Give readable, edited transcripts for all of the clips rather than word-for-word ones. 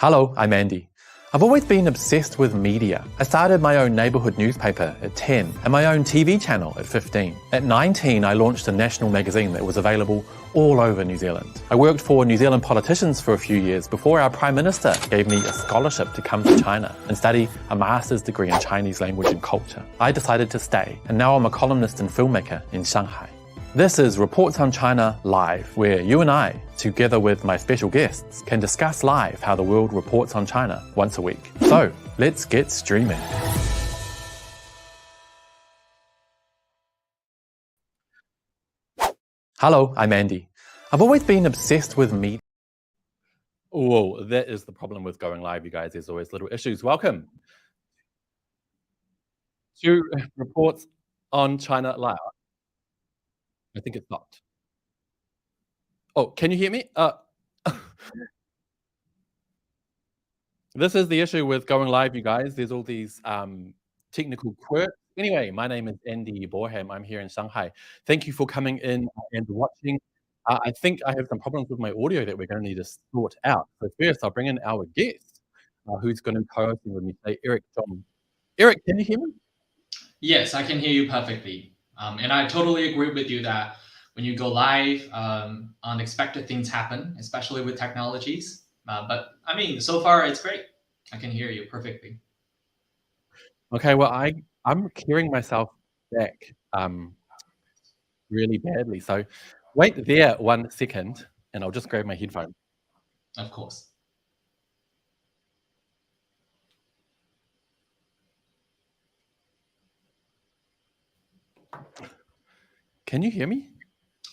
Hello, I'm Andy. I've always been obsessed with media. I started my own neighbourhood newspaper at 10 and my own TV channel at 15. At 19, I launched a national magazine that was available all over New Zealand. I worked for New Zealand politicians for a few years before our Prime Minister gave me a scholarship to come to China and study a master's degree in Chinese language and culture. I decided to stay, and now I'm a columnist and filmmaker in Shanghai. This is Reports on China Live, where you and I, together with my special guests, can discuss live how the world reports on China once a week. So, let's get streaming. Hello, I'm Andy. I've always been obsessed with media. Oh, that is the problem with going live, you guys. There's always little issues. Welcome to Reports on China Live. I think it's not. Oh, can you hear me? This is the issue with going live, you guys. There's all these technical quirks. Anyway, my name is Andy Boreham. I'm here in Shanghai. Thank you for coming in and watching. I think I have some problems with my audio that we're going to need to sort out. So first, I'll bring in our guest, who's going to co-host with me today, Eric Zhong. Eric, can you hear me? Yes, I can hear you perfectly. And I totally agree with you that when you go live, unexpected things happen, especially with technologies. But I mean, so far it's great. I can hear you perfectly. Okay, well, I'm hearing myself back really badly. So wait there 1 second, and I'll just grab my headphone. Of course. Can you hear me?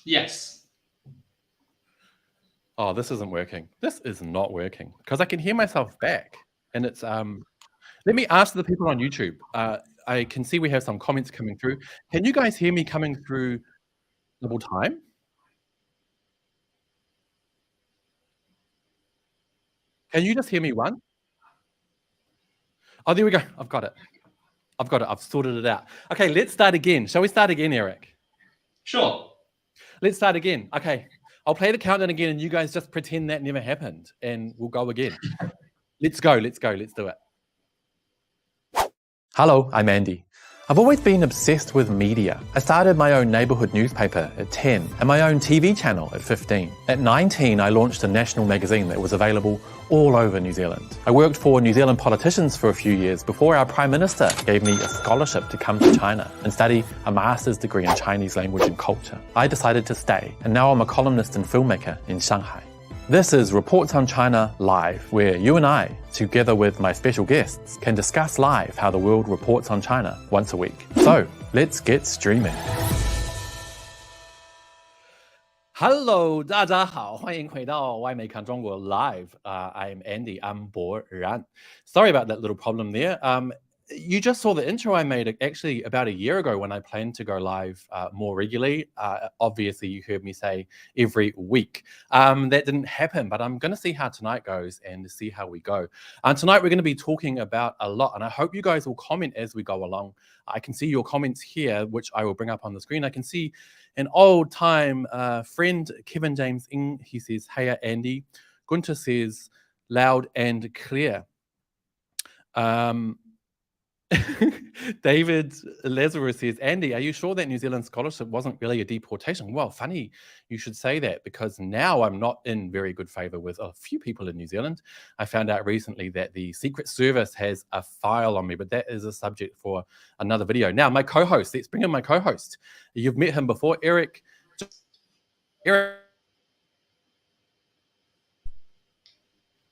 Yes. Oh, this isn't working. This is not working because I can hear myself back, and it's Let me ask the people on YouTube. I can see we have some comments coming through. Can you guys hear me coming through double time? Can you just hear me once? Oh, there we go. I've got it. I've sorted it out. Okay, let's start again. Shall we start again, Eric? Sure. Let's start again. Okay, I'll play the countdown again, and you guys just pretend that never happened, and we'll go again. Let's go. Let's do it. Hello, I'm Andy. I've always been obsessed with media. I started my own neighbourhood newspaper at 10 and my own TV channel at 15. At 19, I launched a national magazine that was available all over New Zealand. I worked for New Zealand politicians for a few years before our Prime Minister gave me a scholarship to come to China and study a master's degree in Chinese language and culture. I decided to stay, and now I'm a columnist and filmmaker in Shanghai. This is Reports on China Live, where you and I, together with my special guests, can discuss live how the world reports on China once a week. So, let's get streaming. Hello, 大家好，欢迎回到外媒看中国 Live. I'm Andy Boreham. Sorry about that little problem there. You just saw the intro I made actually about a year ago when I planned to go live more regularly. Obviously, you heard me say every week. That didn't happen, but I'm going to see how tonight goes and see how we go. Tonight, we're going to be talking about a lot, and I hope you guys will comment as we go along. I can see your comments here, which I will bring up on the screen. I can see an old-time friend, Kevin James Ng. He says, "Hey, Andy." Gunter says, "Loud and clear." David Lazarus says, "Andy, are you sure that New Zealand scholarship wasn't really a deportation?" Well, funny you should say that, because now I'm not in very good favor with a few people in New Zealand. I found out recently that the Secret Service has a file on me, but that is a subject for another video. Now, my co-host, let's bring in my co-host. You've met him before, Eric.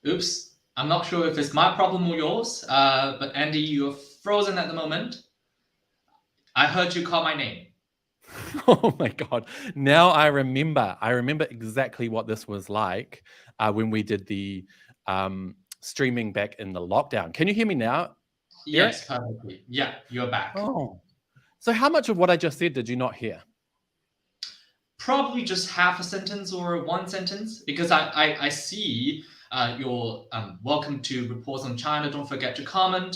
Oops. I'm not sure if it's my problem or yours, but Andy, you're frozen at the moment. I heard you call my name. Oh my God. Now I remember exactly what this was like when we did the streaming back in the lockdown. Can you hear me now? Yes, perfectly. Yeah, you're back. Oh. So how much of what I just said did you not hear? Probably just half a sentence or one sentence, because I see your welcome to Reports on China. Don't forget to comment.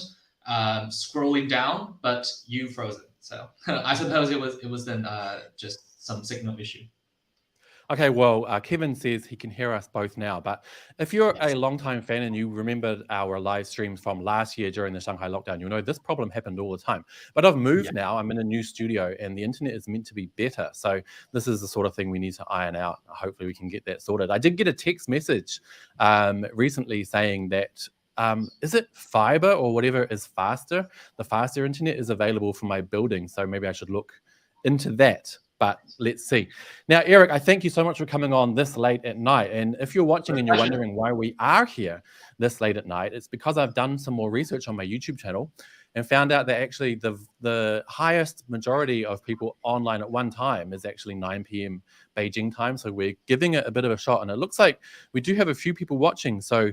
Scrolling down, but you frozen. So I suppose it was then just some signal issue. Okay, well, Kevin says he can hear us both now, but if you're Yes. a long-time fan and you remember our live streams from last year during the Shanghai lockdown, you'll know this problem happened all the time. But I've moved Yeah. now, I'm in a new studio, and the internet is meant to be better. So this is the sort of thing we need to iron out. Hopefully we can get that sorted. I did get a text message recently saying that, is it fiber or whatever is faster? The faster internet is available for my building, so maybe I should look into that. But let's see. Now, Eric, I thank you so much for coming on this late at night. And if you're watching and you're Pleasure. wondering why we are here this late at night, it's because I've done some more research on my YouTube channel and found out that actually the highest majority of people online at one time is actually 9 p.m. Beijing time. So we're giving it a bit of a shot. And it looks like we do have a few people watching. So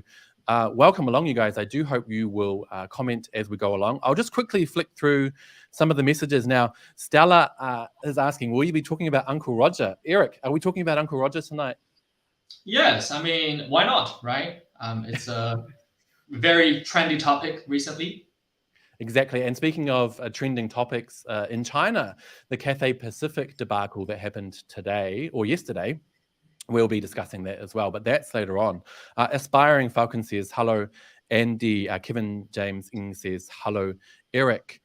welcome along, you guys. I do hope you will comment as we go along. I'll just quickly flick through some of the messages. Now, Stella is asking, will you be talking about Uncle Roger? Eric, are we talking about Uncle Roger tonight? Yes, I mean, why not, right? It's a very trendy topic recently. Exactly. And speaking of trending topics in China, the Cathay Pacific debacle that happened today or yesterday, we'll be discussing that as well, but that's later on. Aspiring Falcon says, hello, Andy. Kevin James Ng says, hello, Eric.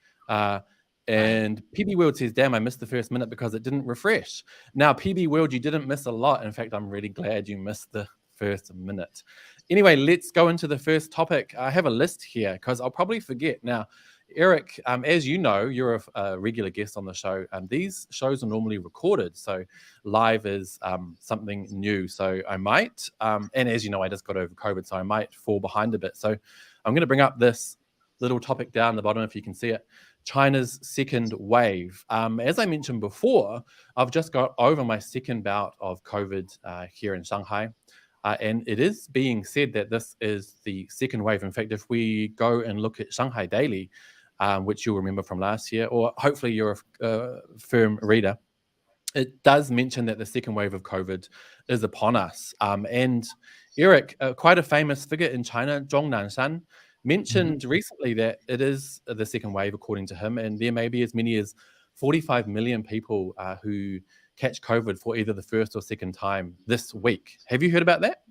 And PB World says, damn, I missed the first minute because it didn't refresh. Now, PB World, you didn't miss a lot. In fact, I'm really glad you missed the first minute. Anyway, let's go into the first topic. I have a list here because I'll probably forget. Now, Eric, as you know, you're a regular guest on the show. These shows are normally recorded, so live is something new. So I might, and as you know, I just got over COVID, so I might fall behind a bit. So I'm going to bring up this little topic down the bottom if you can see it. China's second wave. As I mentioned before, I've just got over my second bout of COVID here in Shanghai. And it is being said that this is the second wave. In fact, if we go and look at Shanghai Daily, which you'll remember from last year, or hopefully you're a firm reader, it does mention that the second wave of COVID is upon us. And Eric, quite a famous figure in China, Zhong Nanshan, mentioned recently that it is the second wave, according to him, and there may be as many as 45 million people who catch COVID for either the first or second time this week. Have you heard about that?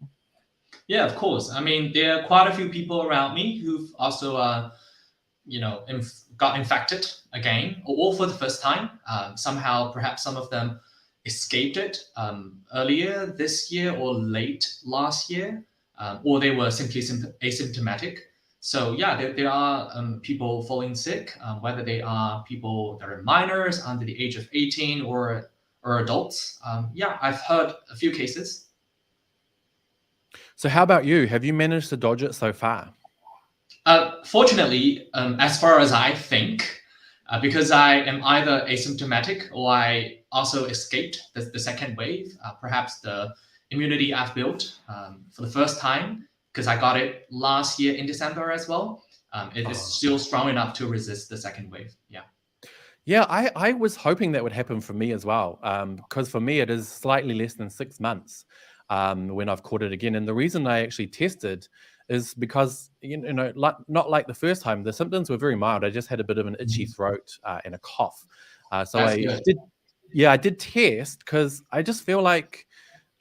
Yeah, of course. I mean, there are quite a few people around me who've also, got infected again, or for the first time. Somehow, perhaps some of them escaped it earlier this year or late last year, or they were simply asymptomatic. So yeah, there are people falling sick, whether they are people that are minors under the age of 18 or adults. Yeah, I've heard a few cases. So how about you? Have you managed to dodge it so far? Fortunately, as far as I think, because I am either asymptomatic or I also escaped the second wave, perhaps the immunity I've built for the first time, because I got it last year in December as well. It is still strong enough to resist the second wave. Yeah. Yeah, I was hoping that would happen for me as well, because for me it is slightly less than 6 months when I've caught it again. And the reason I actually tested is because, not like the first time, the symptoms were very mild. I just had a bit of an itchy throat and a cough. So That's I good. I did test because I just feel like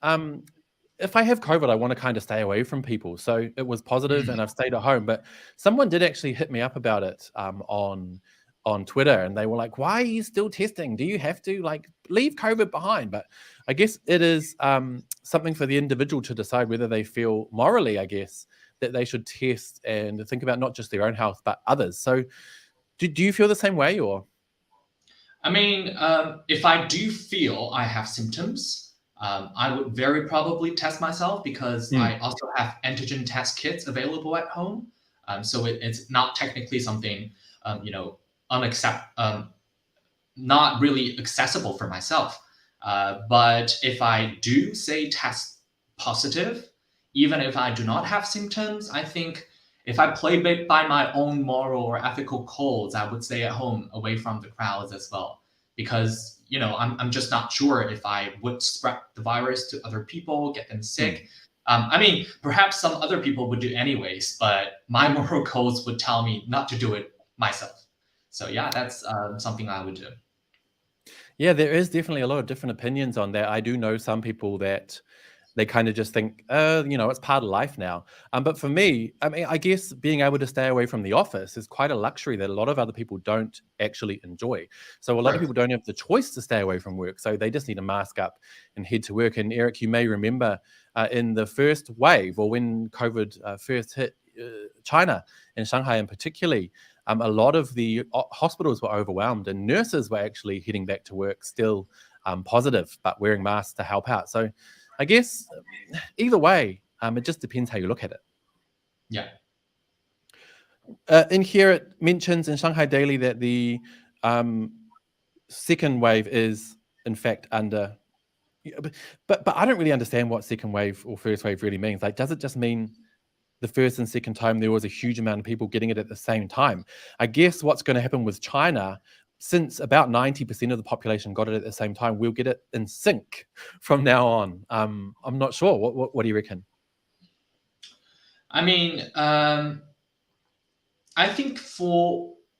if I have COVID, I want to kind of stay away from people. So it was positive and I've stayed at home. But someone did actually hit me up about it on Twitter, and they were like, why are you still testing? Do you have to leave COVID behind? But I guess it is something for the individual to decide whether they feel morally, I guess, that they should test and think about not just their own health, but others. So do you feel the same way, or? I mean, if I do feel I have symptoms, I would very probably test myself because I also have antigen test kits available at home. So it's not technically something, not really accessible for myself. But if I do say test positive, even if I do not have symptoms, I think if I play by my own moral or ethical codes, I would stay at home away from the crowds as well. Because, I'm just not sure if I would spread the virus to other people, get them sick. I mean, perhaps some other people would do anyways, but my moral codes would tell me not to do it myself. So yeah, that's something I would do. Yeah, there is definitely a lot of different opinions on that. I do know some people that they kind of just think, it's part of life now. But for me, I mean, I guess being able to stay away from the office is quite a luxury that a lot of other people don't actually enjoy. So a lot of Right. people don't have the choice to stay away from work. So they just need to mask up and head to work. And Eric, you may remember in the first wave, or when COVID first hit China and Shanghai in particularly, a lot of the hospitals were overwhelmed and nurses were actually heading back to work still positive, but wearing masks to help out. So I guess either way, it just depends how you look at it. Yeah. In here, it mentions in Shanghai Daily that the second wave is, in fact, under. But I don't really understand what second wave or first wave really means. Like, does it just mean the first and second time there was a huge amount of people getting it at the same time? I guess what's going to happen with China, since about 90% of the population got it at the same time, we'll get it in sync from now on. I'm not sure. What do you reckon? I mean, I think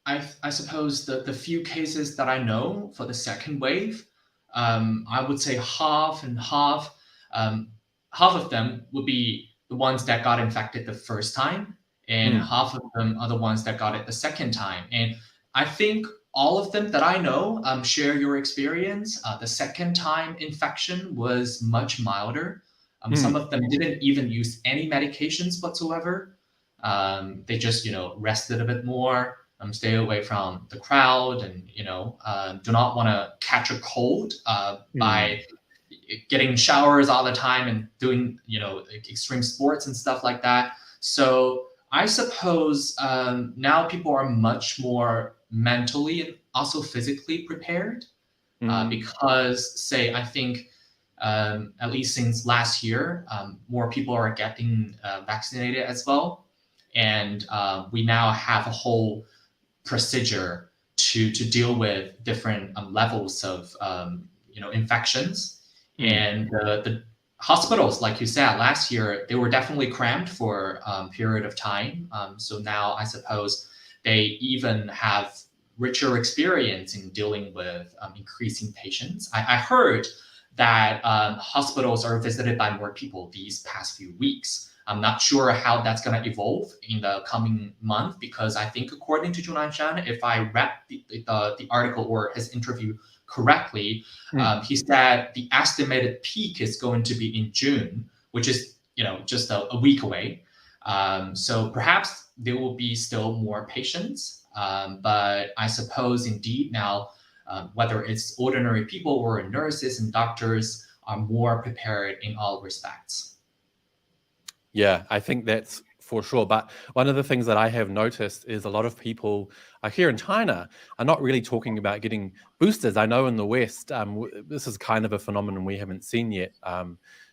I suppose the few cases that I know for the second wave, I would say half and half. Half of them would be the ones that got infected the first time, and half of them are the ones that got it the second time. And I think all of them that I know share your experience. The second time infection was much milder. Some of them didn't even use any medications whatsoever. They just rested a bit more, stay away from the crowd, and do not want to catch a cold by getting showers all the time and doing extreme sports and stuff like that. So I suppose now people are much more mentally and also physically prepared because, say, I think at least since last year, more people are getting vaccinated as well. And we now have a whole procedure to deal with different levels of infections. And the hospitals, like you said, last year they were definitely crammed for a period of time. So now I suppose they even have richer experience in dealing with increasing patients. I heard that hospitals are visited by more people these past few weeks. I'm not sure how that's going to evolve in the coming month, because I think according to Zhu Shan, if I read the article or his interview correctly, he said the estimated peak is going to be in June, which is just a week away. So perhaps there will be still more patients, but I suppose indeed now, whether it's ordinary people or nurses and doctors, are more prepared in all respects. Yeah, I think that's for sure. But one of the things that I have noticed is a lot of people here in China are not really talking about getting boosters. I know in the West, this is kind of a phenomenon we haven't seen yet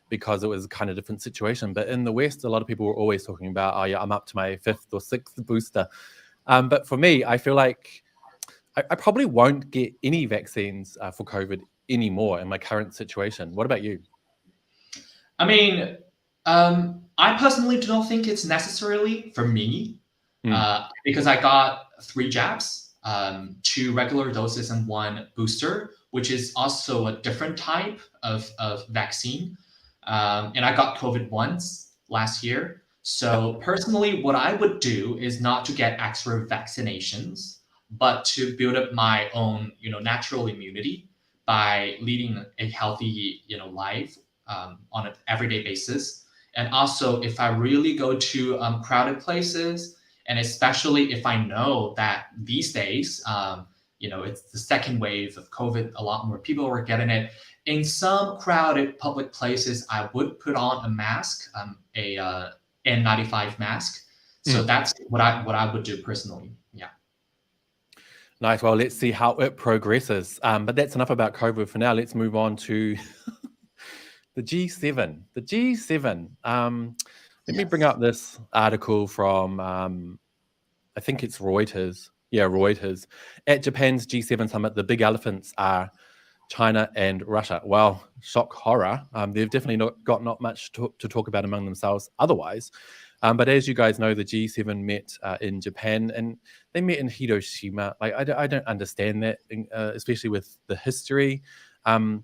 because it was kind of a different situation. But in the West, a lot of people were always talking about, oh yeah, I'm up to my 5th or 6th booster. But for me, I feel like I probably won't get any vaccines for COVID anymore in my current situation. What about you? I mean, I personally do not think it's necessarily for me because I got 3 jabs, 2 regular doses and 1 booster, which is also a different type of vaccine. And I got COVID once last year. So personally, what I would do is not to get extra vaccinations, but to build up my own, natural immunity by leading a healthy, life on an everyday basis. And also, if I really go to crowded places, and especially if I know that these days, it's the second wave of COVID, a lot more people are getting it. In some crowded public places, I would put on a mask, a N95 mask. So that's what I would do personally. Yeah. Nice. Well, let's see how it progresses. But that's enough about COVID for now. Let's move on to the G7. The G7. Let me bring up this article from, I think it's Reuters. Yeah, Reuters. At Japan's G7 summit, the big elephants are China and Russia. Well, shock horror. They've definitely not much to talk about among themselves otherwise. But as you guys know, the G7 met in Japan, and they met in Hiroshima. Like I don't understand that, especially with the history. And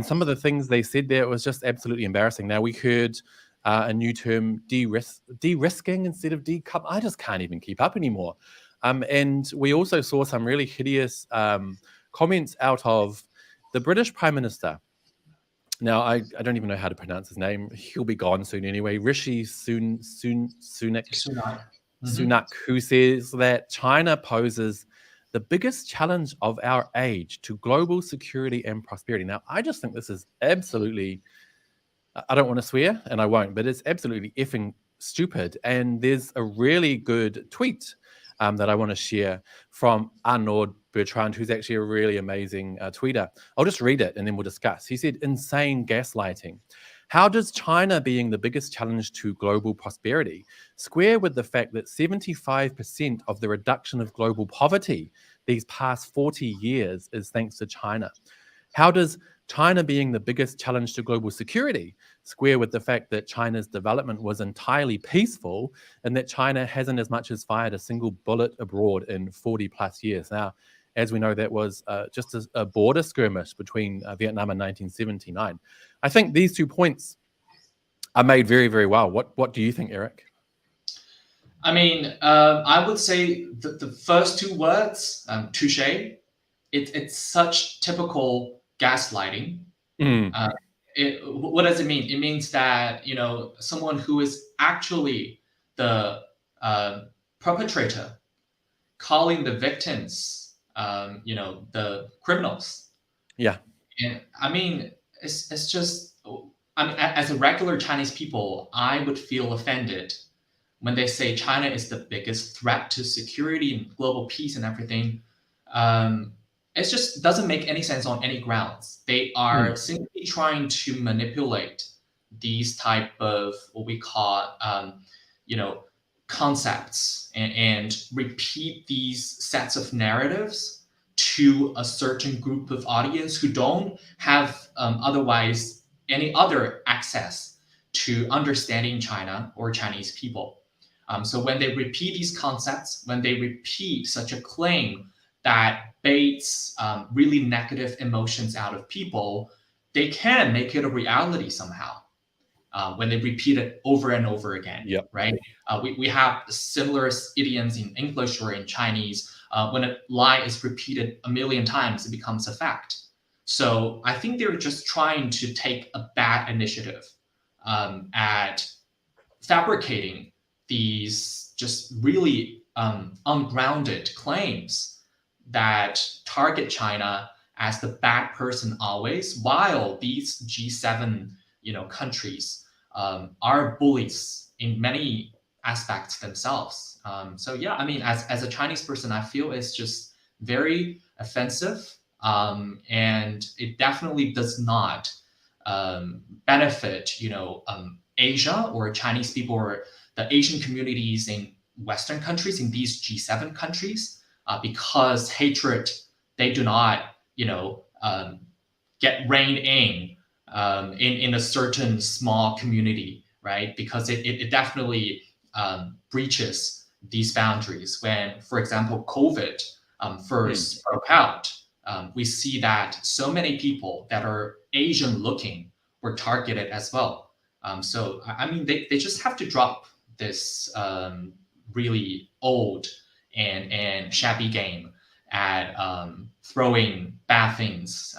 some of the things they said there, it was just absolutely embarrassing. Now we heard a new term, de-risking instead of decoupling. I just can't even keep up anymore. And we also saw some really hideous comments out of the British Prime Minister. Now, I don't even know how to pronounce his name. He'll be gone soon anyway. Rishi Sunak, who says that China poses the biggest challenge of our age to global security and prosperity. Now, I just think this is absolutely, I don't want to swear, and I won't, but it's absolutely effing stupid. And there's a really good tweet that I want to share from Arnaud Bertrand, who's actually a really amazing tweeter. I'll just read it and then we'll discuss. He said, insane gaslighting. How does China being the biggest challenge to global prosperity square with the fact that 75% of the reduction of global poverty these past 40 years is thanks to China? How does China being the biggest challenge to global security square with the fact that China's development was entirely peaceful and that China hasn't as much as fired a single bullet abroad in 40 plus years? Now, as we know, that was just a border skirmish between Vietnam in 1979. I think these 2 points are made very, very well. What do you think, Eric? I mean, I would say the first 2 words, touche, it's such typical gaslighting. What does it mean? It means that, someone who is actually the perpetrator calling the victims, the criminals. Yeah. And I mean, it's just, I mean, as a regular Chinese people, I would feel offended when they say China is the biggest threat to security and global peace and everything. It just doesn't make any sense on any grounds. They are simply trying to manipulate these type of what we call, concepts and repeat these sets of narratives to a certain group of audience who don't have otherwise any other access to understanding China or Chinese people. So when they repeat these concepts, when they repeat such a claim that baits really negative emotions out of people, they can make it a reality somehow when they repeat it over and over again, right? We have similar idioms in English or in Chinese. When a lie is repeated a million times, it becomes a fact. So I think they're just trying to take a bad initiative at fabricating these just really ungrounded claims that target China as the bad person always, while these G7 countries are bullies in many aspects themselves. So yeah, I mean, as a Chinese person, I feel it's just very offensive, and it definitely does not benefit Asia or Chinese people or the Asian communities in Western countries, in these G7 countries, because hatred, they do not get reined in a certain small community, right? Because it definitely breaches these boundaries. When, for example, COVID first broke out, we see that so many people that are Asian looking were targeted as well. So I mean, they just have to drop this really old and shabby game at throwing bad things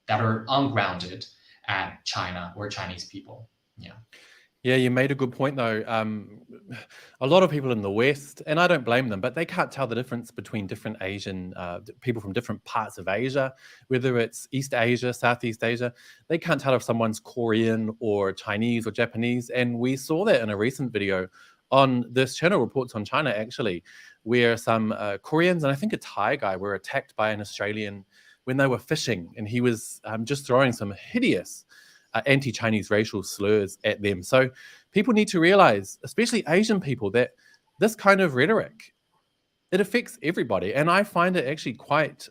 that are ungrounded at China or Chinese people. Yeah, you made a good point though. A lot of people in the West, and I don't blame them, but they can't tell the difference between different Asian people from different parts of Asia, whether it's East Asia, Southeast Asia. They can't tell if someone's Korean or Chinese or Japanese. And we saw that in a recent video on this channel, Reports on China, actually, where some Koreans and I think a Thai guy were attacked by an Australian when they were fishing, and he was just throwing some hideous anti-Chinese racial slurs at them. So people need to realize, especially Asian people, that this kind of rhetoric, it affects everybody. And I find it actually quite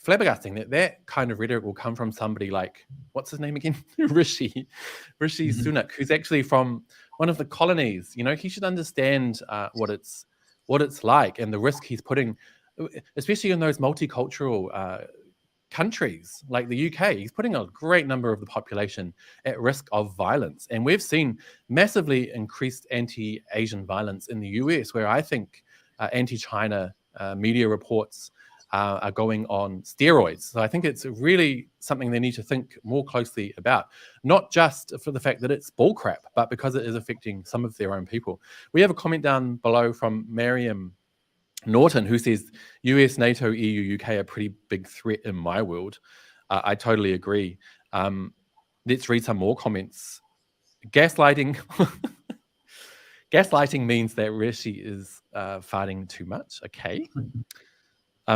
flabbergasting that kind of rhetoric will come from somebody like, what's his name again? Rishi Sunak, who's actually from one of the colonies. He should understand what it's like and the risk he's putting, especially in those multicultural countries like the UK. He's putting a great number of the population at risk of violence. And we've seen massively increased anti-Asian violence in the US, where I think anti-China media reports are going on steroids. So I think it's really something they need to think more closely about, not just for the fact that it's bullcrap, but because it is affecting some of their own people. We have a comment down below from Mariam Norton, who says US, NATO, EU, UK are a pretty big threat in my world. I totally agree. Let's read some more comments. Gaslighting. Gaslighting means that Rishi is farting too much. Okay.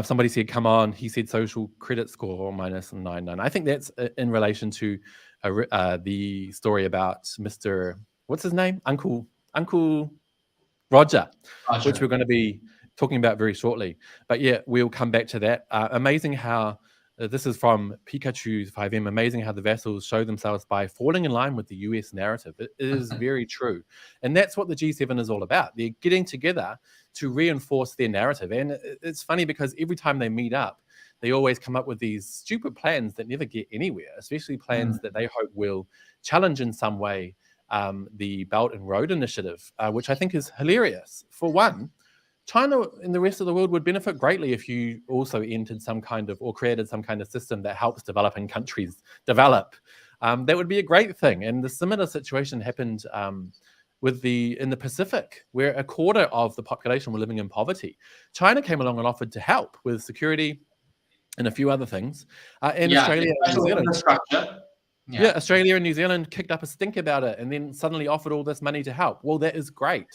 Somebody said, come on. He said social credit score -99. I think that's in relation to the story about Mr. What's his name? Uncle Roger, which we're going to be talking about very shortly. But yeah, we'll come back to that. Amazing how, this is from Pikachu 5M, amazing how the vassals show themselves by falling in line with the US narrative. It is very true. And that's what the G7 is all about. They're getting together to reinforce their narrative. And it's funny because every time they meet up, they always come up with these stupid plans that never get anywhere, especially plans that they hope will challenge in some way the Belt and Road Initiative, which I think is hilarious. For one, China and the rest of the world would benefit greatly if you also entered some kind of, or created some kind of system that helps developing countries develop. That would be a great thing. And the similar situation happened in the Pacific, where a quarter of the population were living in poverty. China came along and offered to help with security and a few other things. And Australia and New Zealand. Yeah, Australia and New Zealand kicked up a stink about it and then suddenly offered all this money to help. Well, that is great.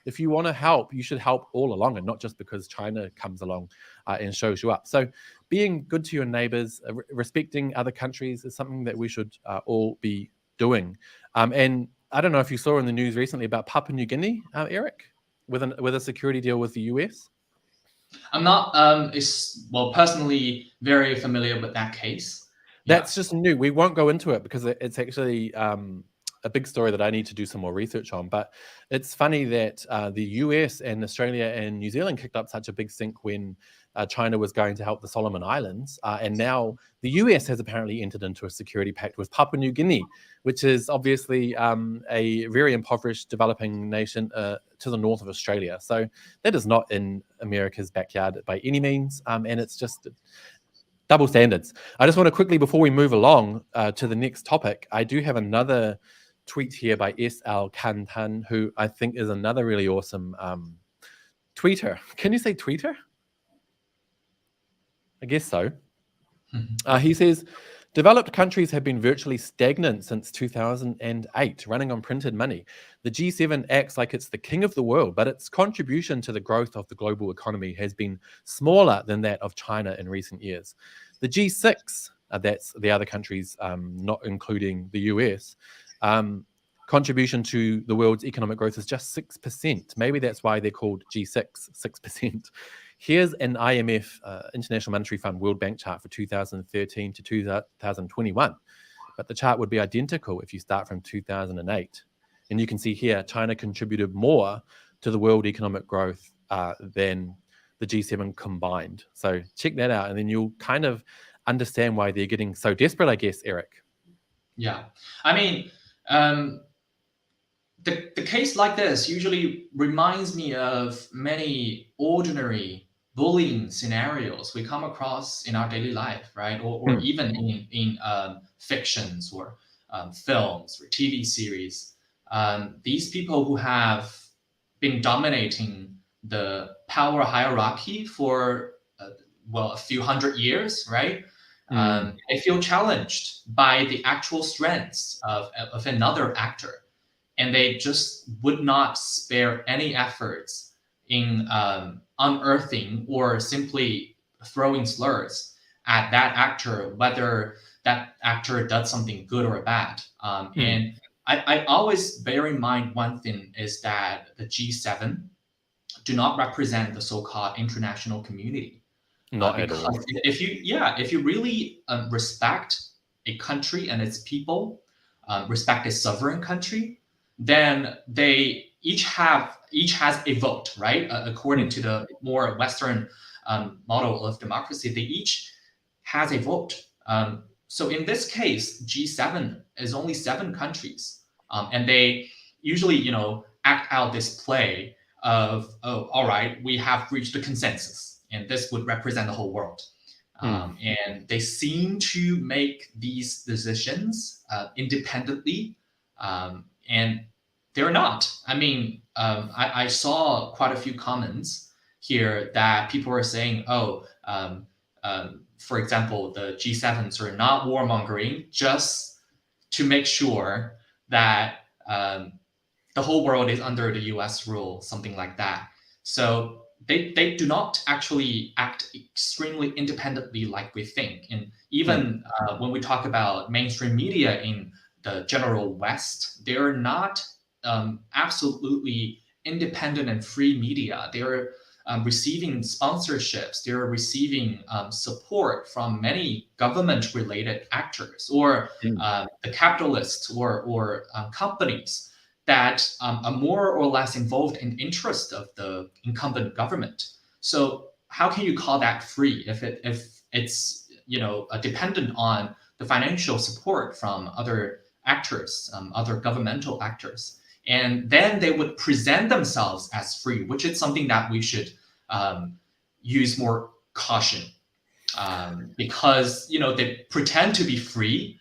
If you want to help, you should help all along and not just because China comes along and shows you up. So being good to your neighbors, respecting other countries is something that we should all be doing. And I don't know if you saw in the news recently about Papua New Guinea, Eric, with a security deal with the US. I'm not personally very familiar with that case. That's just new. We won't go into it because it's actually a big story that I need to do some more research on. But it's funny that the US and Australia and New Zealand kicked up such a big stink when China was going to help the Solomon Islands. And now the US has apparently entered into a security pact with Papua New Guinea, which is obviously a very impoverished developing nation to the north of Australia. So that is not in America's backyard by any means. And it's just double standards. I just want to quickly, before we move along to the next topic, I do have another tweet here by S.L. Kantan, who I think is another really awesome tweeter. Can you say tweeter? I guess so. He says, developed countries have been virtually stagnant since 2008, running on printed money. The G7 acts like it's the king of the world, but its contribution to the growth of the global economy has been smaller than that of China in recent years. The G6, that's the other countries, not including the US, contribution to the world's economic growth is just 6%. Maybe that's why they're called G6, 6%. Here's an IMF, International Monetary Fund, World Bank chart for 2013 to 2021. But the chart would be identical if you start from 2008. And you can see here, China contributed more to the world economic growth than the G7 combined. So check that out, and then you'll kind of understand why they're getting so desperate, I guess, Eric. Yeah. I mean, the case like this usually reminds me of many ordinary bullying scenarios we come across in our daily life, right? Or even in fictions or films or TV series. These people who have been dominating the power hierarchy for a few hundred years, right? They feel challenged by the actual strengths of another actor. And they just would not spare any efforts in unearthing or simply throwing slurs at that actor, whether that actor does something good or bad. And I always bear in mind one thing is that the G7 do not represent the so-called international community. Not at all. Because if you really respect a country and its people, respect a sovereign country, then they each has a vote, right? According to the more Western model of democracy, they each has a vote. So in this case, G7 is only 7 countries, and they usually, act out this play of, oh, all right, we have reached a consensus, and this would represent the whole world. And they seem to make these decisions independently, and they're not. I mean, I saw quite a few comments here that people are saying, oh, for example, the G7s are not warmongering just to make sure that the whole world is under the US rule, something like that. So they do not actually act extremely independently like we think. And even when we talk about mainstream media in the general West, they're not absolutely independent and free media. They're receiving sponsorships, they're receiving support from many government-related actors or the capitalists or companies that are more or less involved in the interest of the incumbent government. So how can you call that free if it's dependent on the financial support from other actors, other governmental actors? And then they would present themselves as free, which is something that we should use more caution, because they pretend to be free,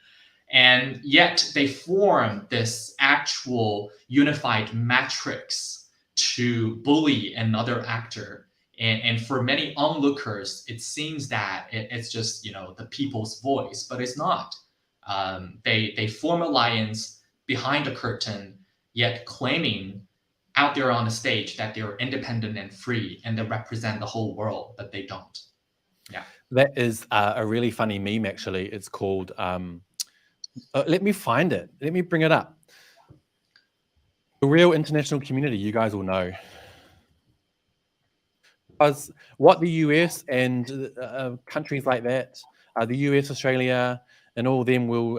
and yet they form this actual unified matrix to bully another actor. And for many onlookers, it seems that it's just the people's voice, but it's not. They form alliance behind the curtain, yet claiming out there on the stage that they're independent and free and they represent the whole world, but they don't. Yeah. That is a really funny meme, actually. It's called, let me find it. Let me bring it up. The real international community, you guys will know. Because what the US and countries like that, the US, Australia, and all of them will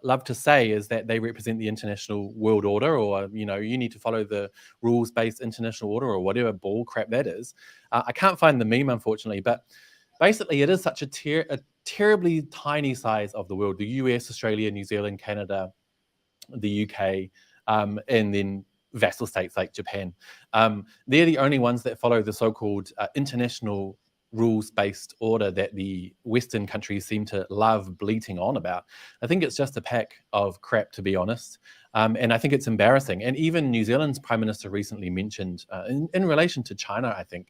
love to say is that they represent the international world order, or you need to follow the rules-based international order, or whatever bull crap that is. I can't find the meme, unfortunately, but basically it is such a terribly tiny size of the world. The US, Australia, New Zealand, Canada, the UK, and then vassal states like Japan. They're the only ones that follow the so-called international rules-based order that the Western countries seem to love bleating on about. I think it's just a pack of crap, to be honest. And I think it's embarrassing. And even New Zealand's Prime Minister recently mentioned, in relation to China, I think,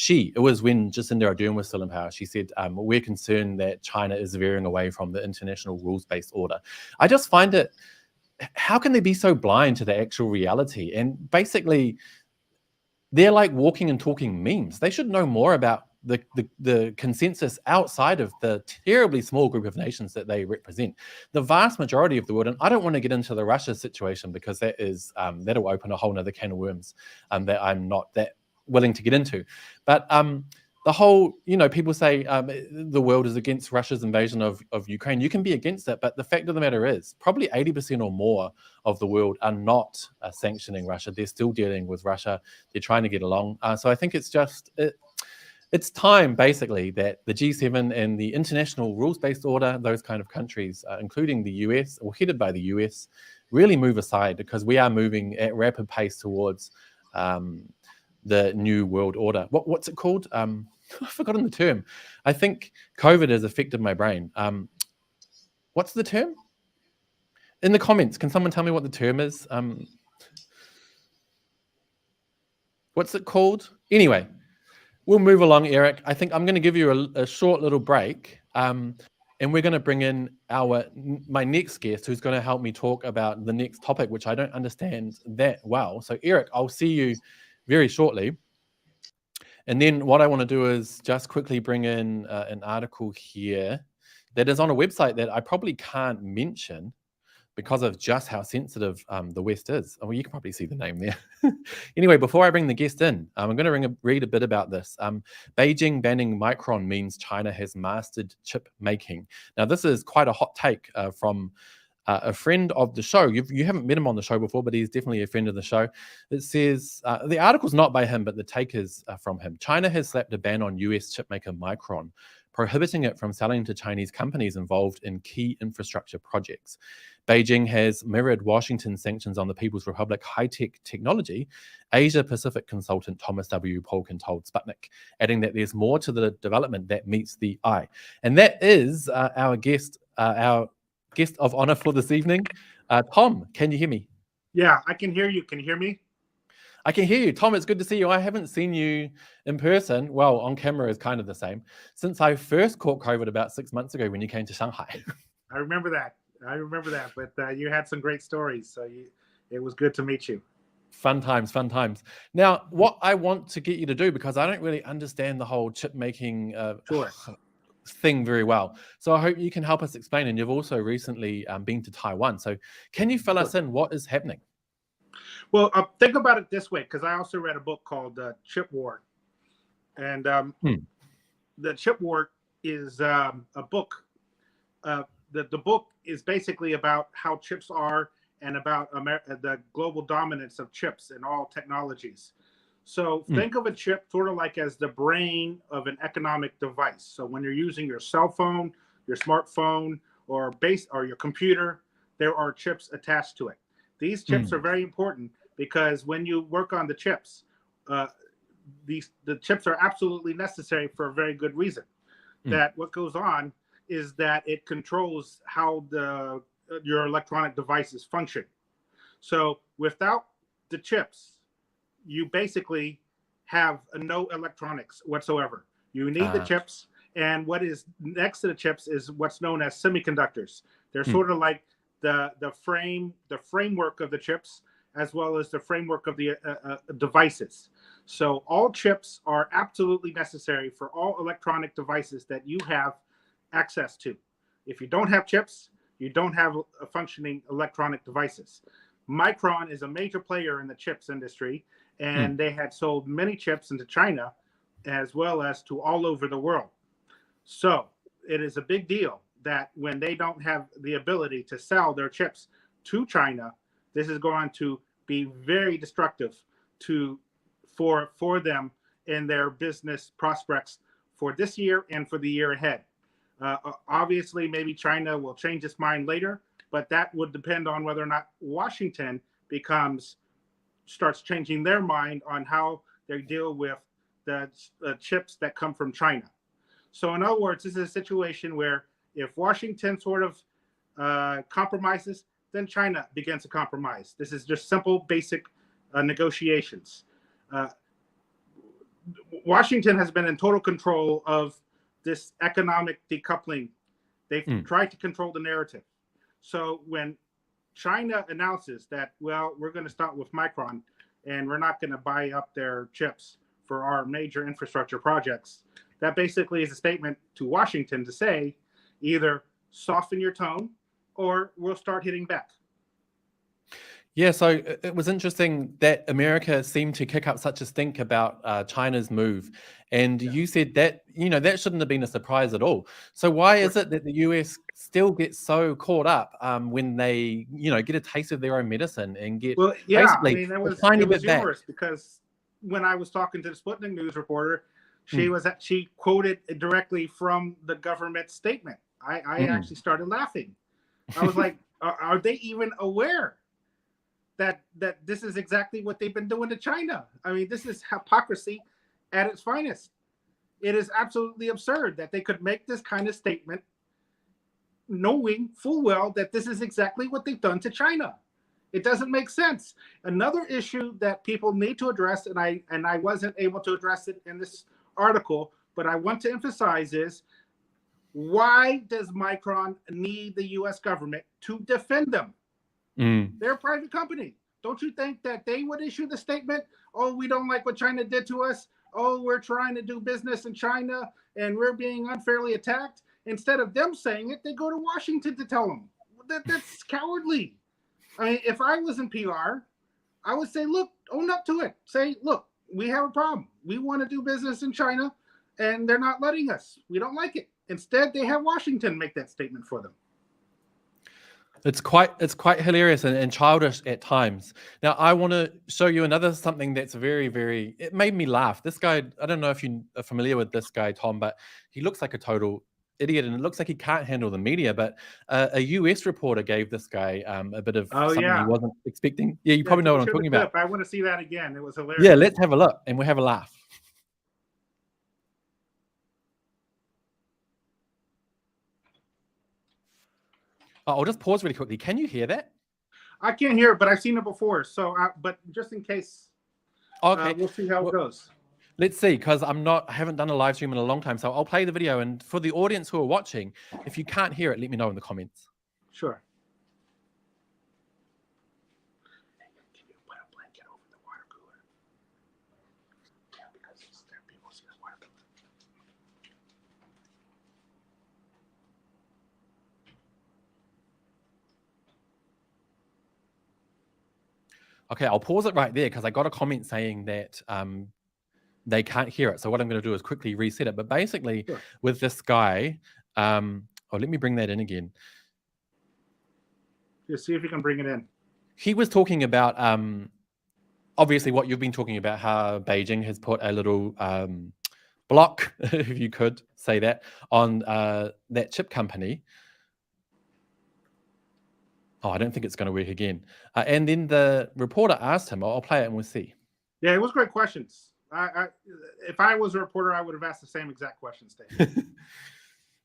it was when Jacinda Ardern was still in power, she said, we're concerned that China is veering away from the international rules-based order. I just find it, how can they be so blind to the actual reality? And basically, they're like walking and talking memes. They should know more about the consensus outside of the terribly small group of nations that they represent. The vast majority of the world, and I don't want to get into the Russia situation because that is that'll open a whole nother can of worms that I'm not that willing to get into. But the whole, people say the world is against Russia's invasion of Ukraine. You can be against that, but the fact of the matter is probably 80% or more of the world are not sanctioning Russia. They're still dealing with Russia. They're trying to get along. So I think it's just, it's time, basically, that the G7 and the international rules-based order, those kind of countries, including the US, or headed by the US, really move aside, because we are moving at rapid pace towards the new world order. What's it called? I've forgotten the term. I think COVID has affected my brain. What's the term? In the comments, can someone tell me what the term is? What's it called? Anyway, we'll move along, Eric. I think I'm going to give you a short little break, and we're going to bring in my next guest, who's going to help me talk about the next topic, which I don't understand that well. So, Eric, I'll see you very shortly. And then what I want to do is just quickly bring in an article here that is on a website that I probably can't mention, because of just how sensitive the West is. Well, you can probably see the name there. Anyway, before I bring the guest in, I'm going to read a bit about this. Beijing banning Micron means China has mastered chip making. Now, this is quite a hot take from a friend of the show. You haven't met him on the show before, but he's definitely a friend of the show. It says, the article's not by him, but the take is from him. China has slapped a ban on US chipmaker Micron, prohibiting it from selling to Chinese companies involved in key infrastructure projects. Beijing has mirrored Washington's sanctions on the People's Republic high-tech technology, Asia Pacific consultant Thomas W. Polkin told Sputnik, adding that there's more to the development that meets the eye. And that is our guest of honor for this evening. Tom, can you hear me? Yeah, I can hear you. Can you hear me? I can hear you. Tom, it's good to see you. I haven't seen you in person. Well, on camera is kind of the same. Since I first caught COVID about 6 months ago when you came to Shanghai. I remember that. But you had some great stories. So it was good to meet you. Fun times. Now, what I want to get you to do, because I don't really understand the whole chip making thing very well. So I hope you can help us explain. And you've also recently been to Taiwan. So can you fill us in? What is happening? Well, think about it this way, because I also read a book called Chip War. And the Chip War is a book. The book is basically about how chips are and about the global dominance of chips in all technologies. So think of a chip sort of like as the brain of an economic device. So when you're using your cell phone, your smartphone, or your computer, there are chips attached to it. These chips are very important because when you work on the chips, the chips are absolutely necessary for a very good reason. That what goes on is that it controls how your electronic devices function. So without the chips, you basically have no electronics whatsoever. You need the chips, and what is next to the chips is what's known as semiconductors. They're sort of like the framework of the chips, as well as the framework of the devices. So all chips are absolutely necessary for all electronic devices that you have access to. If you don't have chips, you don't have a functioning electronic devices. Micron is a major player in the chips industry, and they had sold many chips into China as well as to all over the world. So it is a big deal that when they don't have the ability to sell their chips to China, this is going to be very destructive for them in their business prospects for this year and for the year ahead. Obviously, maybe China will change its mind later, but that would depend on whether or not Washington starts changing their mind on how they deal with the chips that come from China. So in other words, this is a situation where if Washington sort of compromises, then China begins to compromise. This is just simple, basic negotiations. Washington has been in total control of this economic decoupling. They've tried to control the narrative. So when China announces that, well, we're going to start with Micron and we're not going to buy up their chips for our major infrastructure projects, that basically is a statement to Washington to say, either soften your tone or we'll start hitting back. Yeah, so it was interesting that America seemed to kick up such a stink about China's move. And you said that, that shouldn't have been a surprise at all. So why is it that the US still gets so caught up when they, get a taste of their own medicine and get basically it was humorous because when I was talking to the Sputnik News reporter, she quoted directly from the government statement. I actually started laughing. I was like, are they even aware that this is exactly what they've been doing to China? I mean, this is hypocrisy at its finest. It is absolutely absurd that they could make this kind of statement knowing full well that this is exactly what they've done to China. It doesn't make sense. Another issue that people need to address, and I wasn't able to address it in this article, but I want to emphasize is, why does Micron need the US government to defend them? They're a private company. Don't you think that they would issue the statement, oh, we don't like what China did to us. Oh, we're trying to do business in China and we're being unfairly attacked. Instead of them saying it, they go to Washington to tell them. that's cowardly. I mean, if I was in PR, I would say, look, own up to it. Say, look, we have a problem. We want to do business in China, and they're not letting us. We don't like it. Instead, they have Washington make that statement for them. It's quite hilarious and childish at times. Now, I want to show you another something that's very, very, it made me laugh. This guy, I don't know if you are familiar with this guy, Tom, but he looks like a total idiot, and it looks like he can't handle the media. But a US reporter gave this guy a bit of something he wasn't expecting. Yeah, you probably know what I'm talking about. I want to see that again. It was hilarious. Yeah, let's have a look, and we'll have a laugh. I'll just pause really quickly. Can you hear that? I can't hear it, but I've seen it before. So, but just in case, okay, we'll see how it goes. Let's see, because I haven't done a live stream in a long time. So I'll play the video. And for the audience who are watching, if you can't hear it, let me know in the comments. Sure. Can you put a blanket over the water cooler? Yeah, because there people see the water cooler. Okay, I'll pause it right there because I got a comment saying that they can't hear it. So what I'm going to do is quickly reset it. But basically, with this guy, let me bring that in again. Just see if you can bring it in. He was talking about, obviously, what you've been talking about, how Beijing has put a little block, if you could say that, on that chip company. Oh, I don't think it's going to work again. And then the reporter asked him, I'll play it and we'll see. Yeah, it was great questions. If I was a reporter, I would have asked the same exact questions, Dave.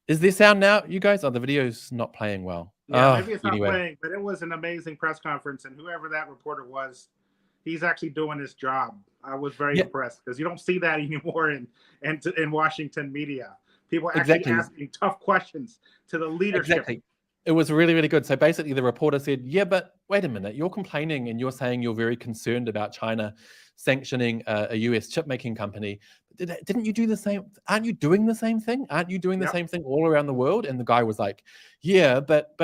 Is there sound now, you guys? The video's not playing well. Yeah, maybe it's not playing, but it was an amazing press conference, and whoever that reporter was, he's actually doing his job. I was very impressed because you don't see that anymore in Washington media. People actually asking tough questions to the leadership. Exactly. It was really, really good. So basically the reporter said, yeah, but wait a minute, you're complaining and you're saying you're very concerned about China sanctioning a US chip making company. Didn't you do the same? Aren't you doing the same thing? Aren't you doing the same thing all around the world? And the guy was like, yeah, but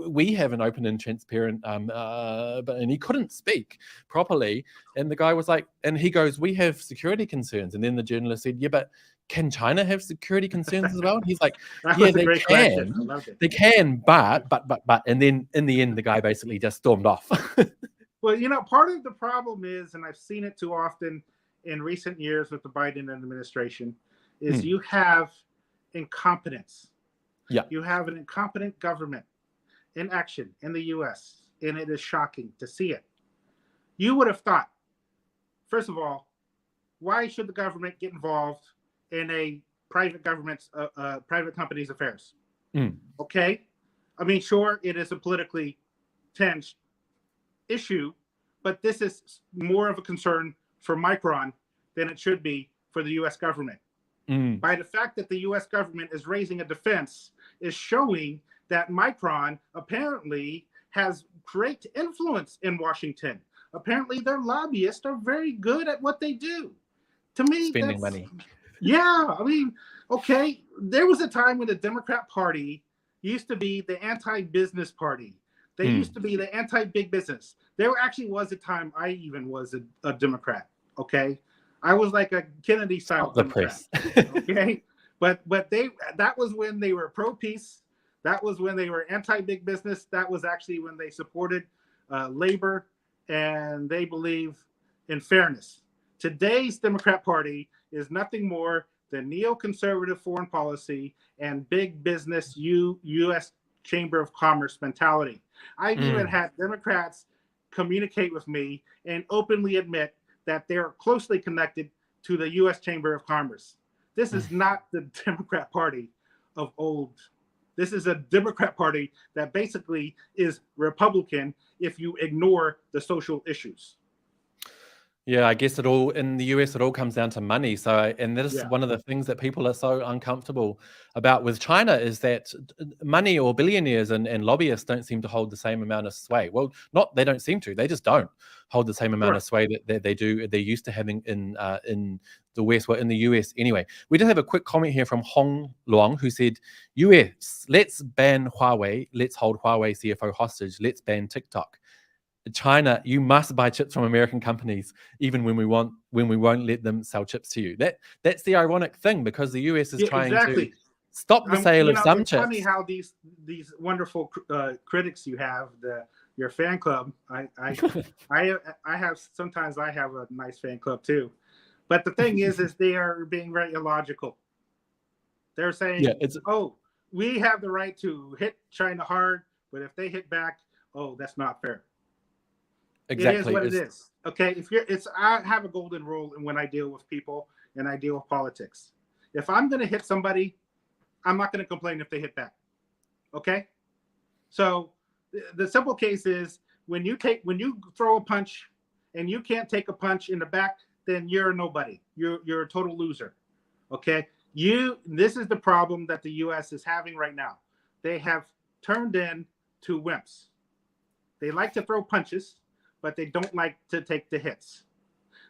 we have an open and transparent, and he couldn't speak properly. And the guy was like, and he goes, we have security concerns. And then the journalist said, yeah, but can China have security concerns as well? And he's like, yeah, they can. They can, but, and then in the end, the guy basically just stormed off. Well, part of the problem is, and I've seen it too often in recent years with the Biden administration, is you have incompetence. Yeah. You have an incompetent government in action in the U.S., and it is shocking to see it. You would have thought, first of all, why should the government get involved in a private government's, private company's affairs? Okay? I mean, sure, it is a politically tense issue, but this is more of a concern for Micron than it should be for the U.S. government. By the fact that the U.S. government is raising a defense is showing that Micron apparently has great influence in Washington. Apparently their lobbyists are very good at what they do. To me, spending money. Yeah, I mean, okay, there was a time when the Democrat Party used to be the anti-business party. They used to be the anti-big business. There actually was a time I even was a Democrat, okay? I was like a Kennedy-style Democrat, okay? But that was when they were pro-peace. That was when they were anti-big business. That was actually when they supported labor, and they believe in fairness. Today's Democrat Party is nothing more than neoconservative foreign policy and big business U.S. Chamber of Commerce mentality. I've even had Democrats communicate with me and openly admit that they're closely connected to the U.S. Chamber of Commerce. This is not the Democrat Party of old. This is a Democrat Party that basically is Republican if you ignore the social issues. Yeah, I guess it all in the US, it all comes down to money. So, and that is Yeah, one of the things that people are so uncomfortable about with China is that money or billionaires and lobbyists don't seem to hold the same amount of sway. Well, not they don't seem to, they just don't hold the same amount right. of sway that they're used to having in the West, well, in the US anyway. We did have a quick comment here from Hong Luong who said, US, let's ban Huawei, let's hold Huawei CFO hostage, let's ban TikTok. China, you must buy chips from American companies, even when we won't let them sell chips to you. That's the ironic thing, because the US is Yeah, trying to exactly. stop the sale of some It's funny chips. how these wonderful critics you have, your fan club. I have sometimes I have a nice fan club too, but the thing is they are being very illogical. They're saying, Yeah, it's "Oh, we have the right to hit China hard, but if they hit back, oh, that's not fair." It is exactly. what it is. Okay, I have a golden rule when I deal with people and I deal with politics. If I'm going to hit somebody, I'm not going to complain if they hit back. Okay, so the simple case is when you throw a punch and you can't take a punch in the back, then you're a nobody. You're a total loser. Okay, this is the problem that the U.S. is having right now. They have turned into wimps. They like to throw punches, but they don't like to take the hits.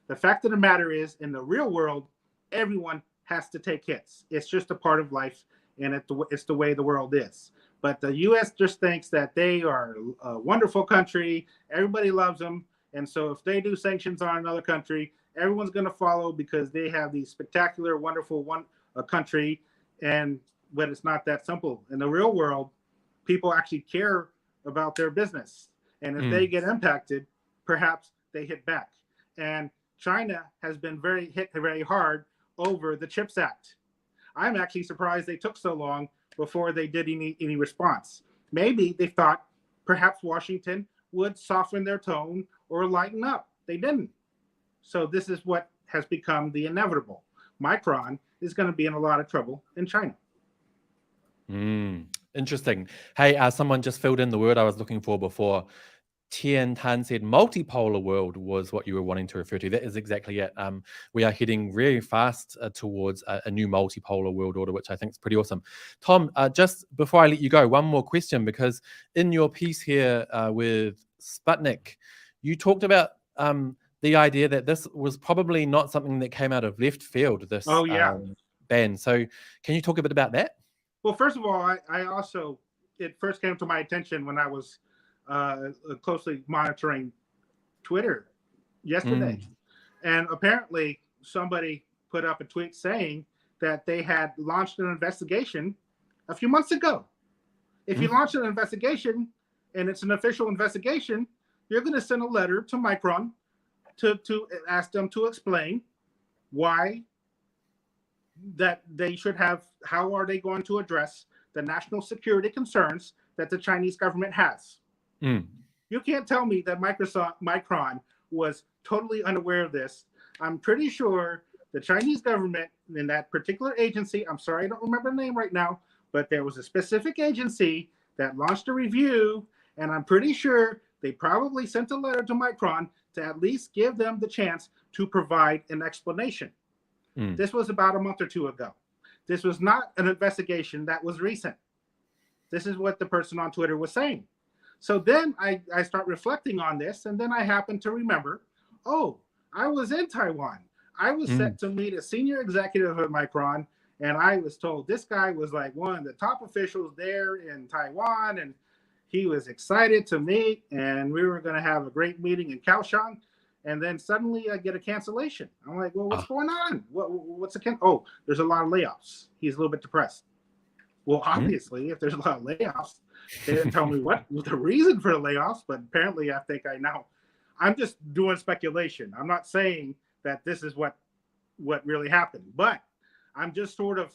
The fact of the matter is, in the real world, everyone has to take hits. It's just a part of life, and it's the way the world is. But the U.S. just thinks that they are a wonderful country. Everybody loves them. And so if they do sanctions on another country, everyone's going to follow because they have these spectacular, wonderful country. But it's not that simple. In the real world, people actually care about their business. And if they get impacted, perhaps they hit back. And China has been hit very hard over the CHIPS Act. I'm actually surprised they took so long before they did any response. Maybe they thought perhaps Washington would soften their tone or lighten up. They didn't. So this is what has become the inevitable. Micron is going to be in a lot of trouble in China. Interesting. Hey, someone just filled in the word I was looking for before. Tian Tan said multipolar world was what you were wanting to refer to. That is exactly it. We are heading very fast towards a new multipolar world order, which I think is pretty awesome. Tom, just before I let you go, one more question, because in your piece here with Sputnik, you talked about the idea that this was probably not something that came out of left field, this ban. So can you talk a bit about that? Well, first of all, it first came to my attention when I was closely monitoring Twitter yesterday. And apparently somebody put up a tweet saying that they had launched an investigation a few months ago. If you launch an investigation and it's an official investigation, you're going to send a letter to Micron to ask them to explain why that they should have, how are they going to address the national security concerns that the Chinese government has. You can't tell me that Micron was totally unaware of this. I'm pretty sure the Chinese government in that particular agency, I'm sorry, I don't remember the name right now, but there was a specific agency that launched a review, and I'm pretty sure they probably sent a letter to Micron to at least give them the chance to provide an explanation. This was about a month or two ago. This was not an investigation that was recent. This is what the person on Twitter was saying. So then I start reflecting on this, and then I happen to remember, oh, I was in Taiwan. I was set to meet a senior executive at Micron, and I was told this guy was like one of the top officials there in Taiwan, and he was excited to meet, and we were going to have a great meeting in Kaohsiung. And then suddenly I get a cancellation. I'm like, well, what's going on? What's oh, there's a lot of layoffs. He's a little bit depressed. Well, obviously, if there's a lot of layoffs, they didn't tell me what the reason for the layoffs, but apparently I think I'm just doing speculation. I'm not saying that this is what really happened, but I'm just sort of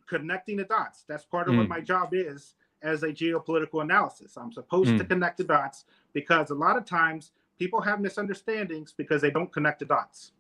connecting the dots. That's part of what my job is as a geopolitical analysis. I'm supposed to connect the dots because a lot of times people have misunderstandings because they don't connect the dots.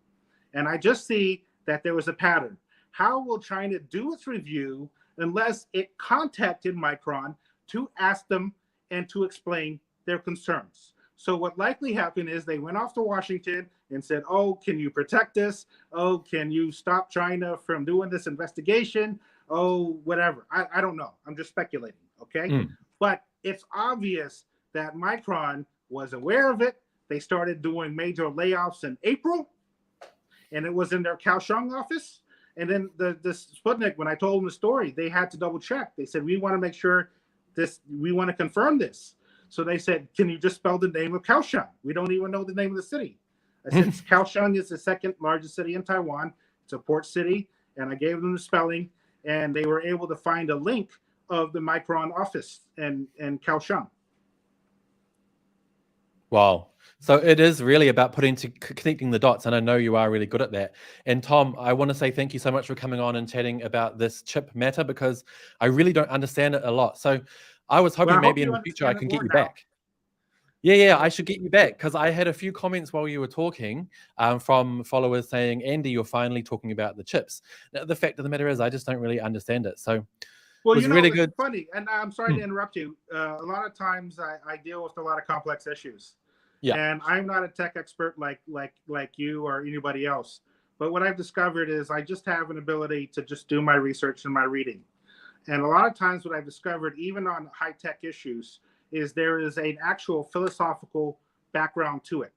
And I just see that there was a pattern. How will China do its review unless it contacted Micron to ask them and to explain their concerns? So what likely happened is they went off to Washington and said, "Oh, can you protect us? Oh, can you stop China from doing this investigation? Oh, whatever." I don't know. I'm just speculating. Okay. But it's obvious that Micron was aware of it. They started doing major layoffs in April, and it was in their Kaohsiung office. And then the Sputnik, when I told them the story, they had to double check. They said, "We want to make sure we want to confirm this." So they said, "Can you just spell the name of Kaohsiung? We don't even know the name of the city." I said, "Kaohsiung is the second largest city in Taiwan. It's a port city." And I gave them the spelling, and they were able to find a link of the Micron office in Kaohsiung. Wow. So it is really about connecting the dots, and I know you are really good at that. And Tom, I want to say thank you so much for coming on and chatting about this chip matter, because I really don't understand it a lot. So I was hoping maybe in the future I can get you back. Yeah, I should get you back, because I had a few comments while you were talking from followers saying, "Andy, you're finally talking about the chips." Now, the fact of the matter is I just don't really understand it. So well, was really it's good. Funny, and I'm sorry to interrupt you. A lot of times I deal with a lot of complex issues. Yeah. And I'm not a tech expert like you or anybody else. But what I've discovered is I just have an ability to just do my research and my reading. And a lot of times what I've discovered, even on high-tech issues, is there is an actual philosophical background to it.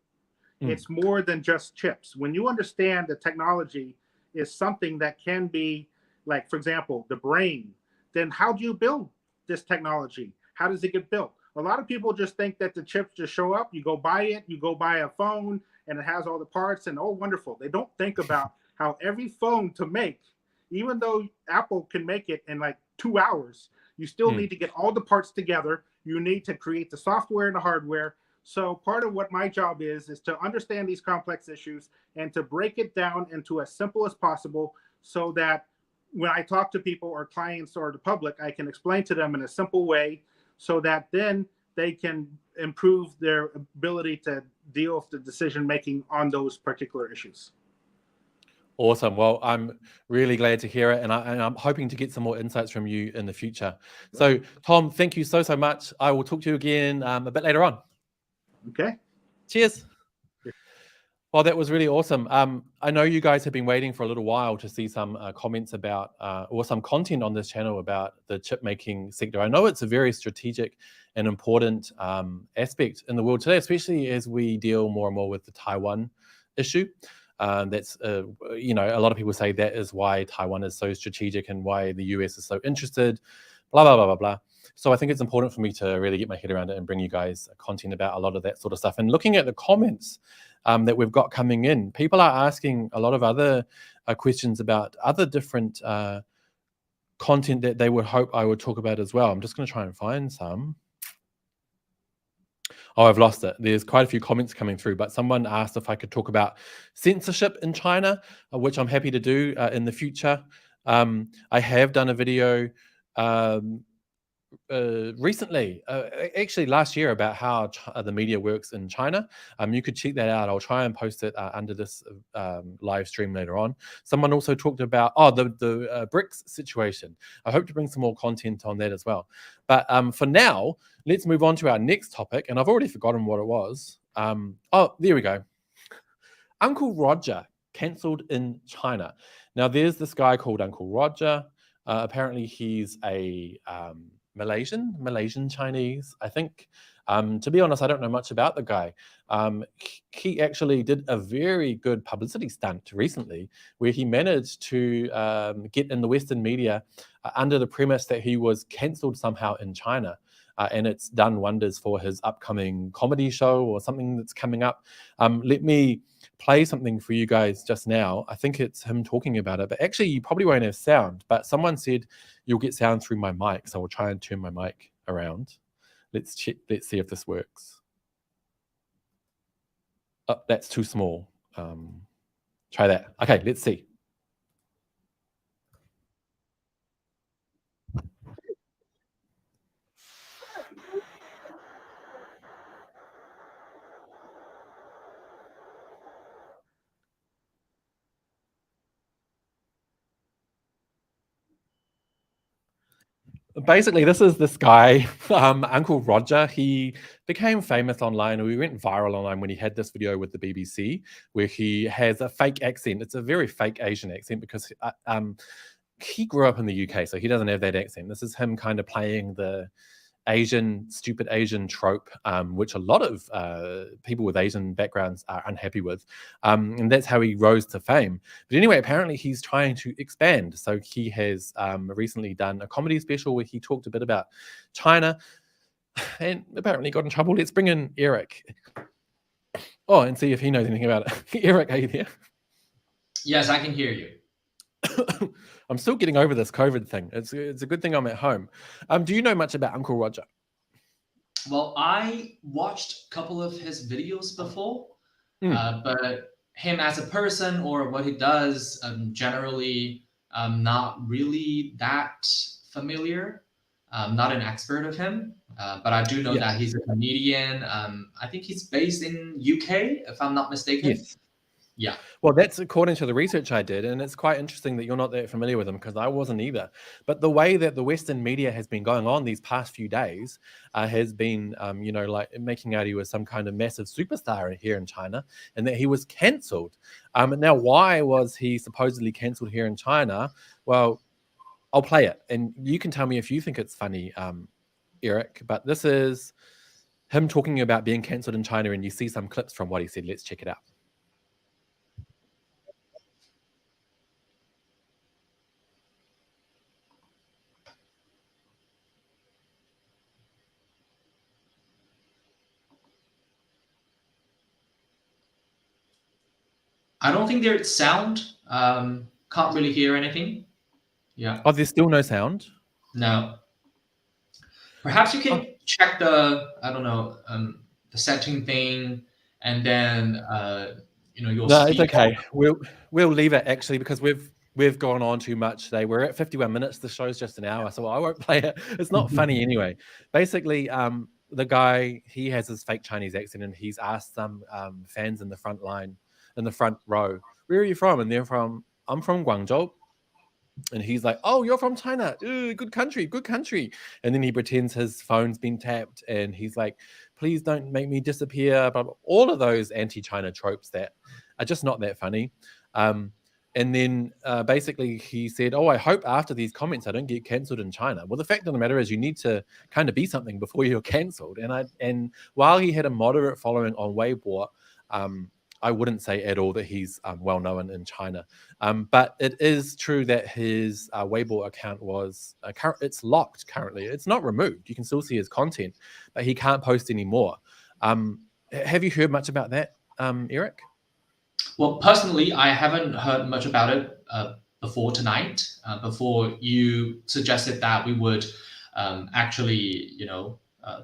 It's more than just chips. When you understand the technology is something that can be, like, for example, the brain, then how do you build this technology? How does it get built? A lot of people just think that the chips just show up, you go buy it, you go buy a phone, and it has all the parts, and oh, wonderful. They don't think about how every phone to make, even though Apple can make it in like 2 hours, you still need to get all the parts together. You need to create the software and the hardware. So part of what my job is to understand these complex issues and to break it down into as simple as possible, so that when I talk to people or clients or the public, I can explain to them in a simple way, so that then they can improve their ability to deal with the decision making on those particular issues. Awesome. Well, I'm really glad to hear it, and I'm hoping to get some more insights from you in the future. So, Tom, thank you so much. I will talk to you again a bit later on. Okay. Cheers. Well, that was really awesome. I know you guys have been waiting for a little while to see some comments about or some content on this channel about the chip making sector. I know it's a very strategic and important aspect in the world today, especially as we deal more and more with the Taiwan issue. That's a lot of people say that is why Taiwan is so strategic and why the US is so interested, blah, blah, blah, blah, blah. So I think it's important for me to really get my head around it and bring you guys content about a lot of that sort of stuff. And looking at the comments that we've got coming in, people are asking a lot of other questions about other different content that they would hope I would talk about as well. I'm just going to try and find some. Oh, I've lost it. There's quite a few comments coming through, but someone asked if I could talk about censorship in China, which I'm happy to do in the future. I have done a video recently, actually last year, about how the media works in China. You could check that out. I'll try and post it under this live stream later on. Someone also talked about the BRICS situation. I hope to bring some more content on that as well. But for now, let's move on to our next topic. And I've already forgotten what it was. Oh, there we go. Uncle Roger cancelled in China. Now, there's this guy called Uncle Roger. Apparently, he's a Malaysian Chinese, I think. To be honest, I don't know much about the guy. He actually did a very good publicity stunt recently where he managed to get in the Western media under the premise that he was cancelled somehow in China. And it's done wonders for his upcoming comedy show or something that's coming up. Let me play something for you guys just now. I think it's him talking about it, but actually you probably won't have sound, but someone said you'll get sound through my mic, so I'll try and turn my mic around. Let's check. Let's see if this works. Oh, that's too small. Try that. Okay, let's see. Basically, this is this guy, Uncle Roger. He became famous online, or he went viral online when he had this video with the BBC where he has a fake accent. It's a very fake Asian accent because he grew up in the UK, so he doesn't have that accent. This is him kind of playing the stupid Asian trope, which a lot of people with Asian backgrounds are unhappy with. And that's how he rose to fame. But anyway, apparently he's trying to expand. So he has recently done a comedy special where he talked a bit about China and apparently got in trouble. Let's bring in Eric. Oh, and see if he knows anything about it. Eric, are you there? Yes, I can hear you. I'm still getting over this COVID thing. It's a good thing I'm at home. Do you know much about Uncle Roger? Well, I watched a couple of his videos before, but him as a person or what he does, generally, not really that familiar. I'm not an expert of him, but I do know that he's a comedian. I think he's based in UK, if I'm not mistaken. Yes. Yeah. Well, that's according to the research I did, and it's quite interesting that you're not that familiar with him because I wasn't either. But the way that the Western media has been going on these past few days has been, like making out he was some kind of massive superstar here in China and that he was cancelled. Now, why was he supposedly cancelled here in China? Well, I'll play it, and you can tell me if you think it's funny, Eric. But this is him talking about being cancelled in China, and you see some clips from what he said. Let's check it out. I don't think there's sound. Can't really hear anything. Yeah. Oh, there's still no sound? No. Perhaps you can check the, I don't know, the setting thing, and then you'll No, it's okay. We'll leave it actually because we've gone on too much today. We're at 51 minutes. The show's just an hour, so I won't play it. It's not funny anyway. Basically, the guy, he has his fake Chinese accent, and he's asked some fans in the front row, where are you from? And they're from, I'm from Guangzhou. And he's like, oh, you're from China. Ooh, good country. And then he pretends his phone's been tapped, and he's like, please don't make me disappear. But all of those anti-China tropes that are just not that funny. And then basically he said, oh, I hope after these comments I don't get cancelled in China. Well, the fact of the matter is you need to kind of be something before you're cancelled. And while he had a moderate following on Weibo, I wouldn't say at all that he's well known in China. But it is true that his Weibo account was, it's locked currently. It's not removed. You can still see his content, but he can't post anymore. Have you heard much about that, Eric? Well, personally, I haven't heard much about it before tonight, before you suggested that we would actually,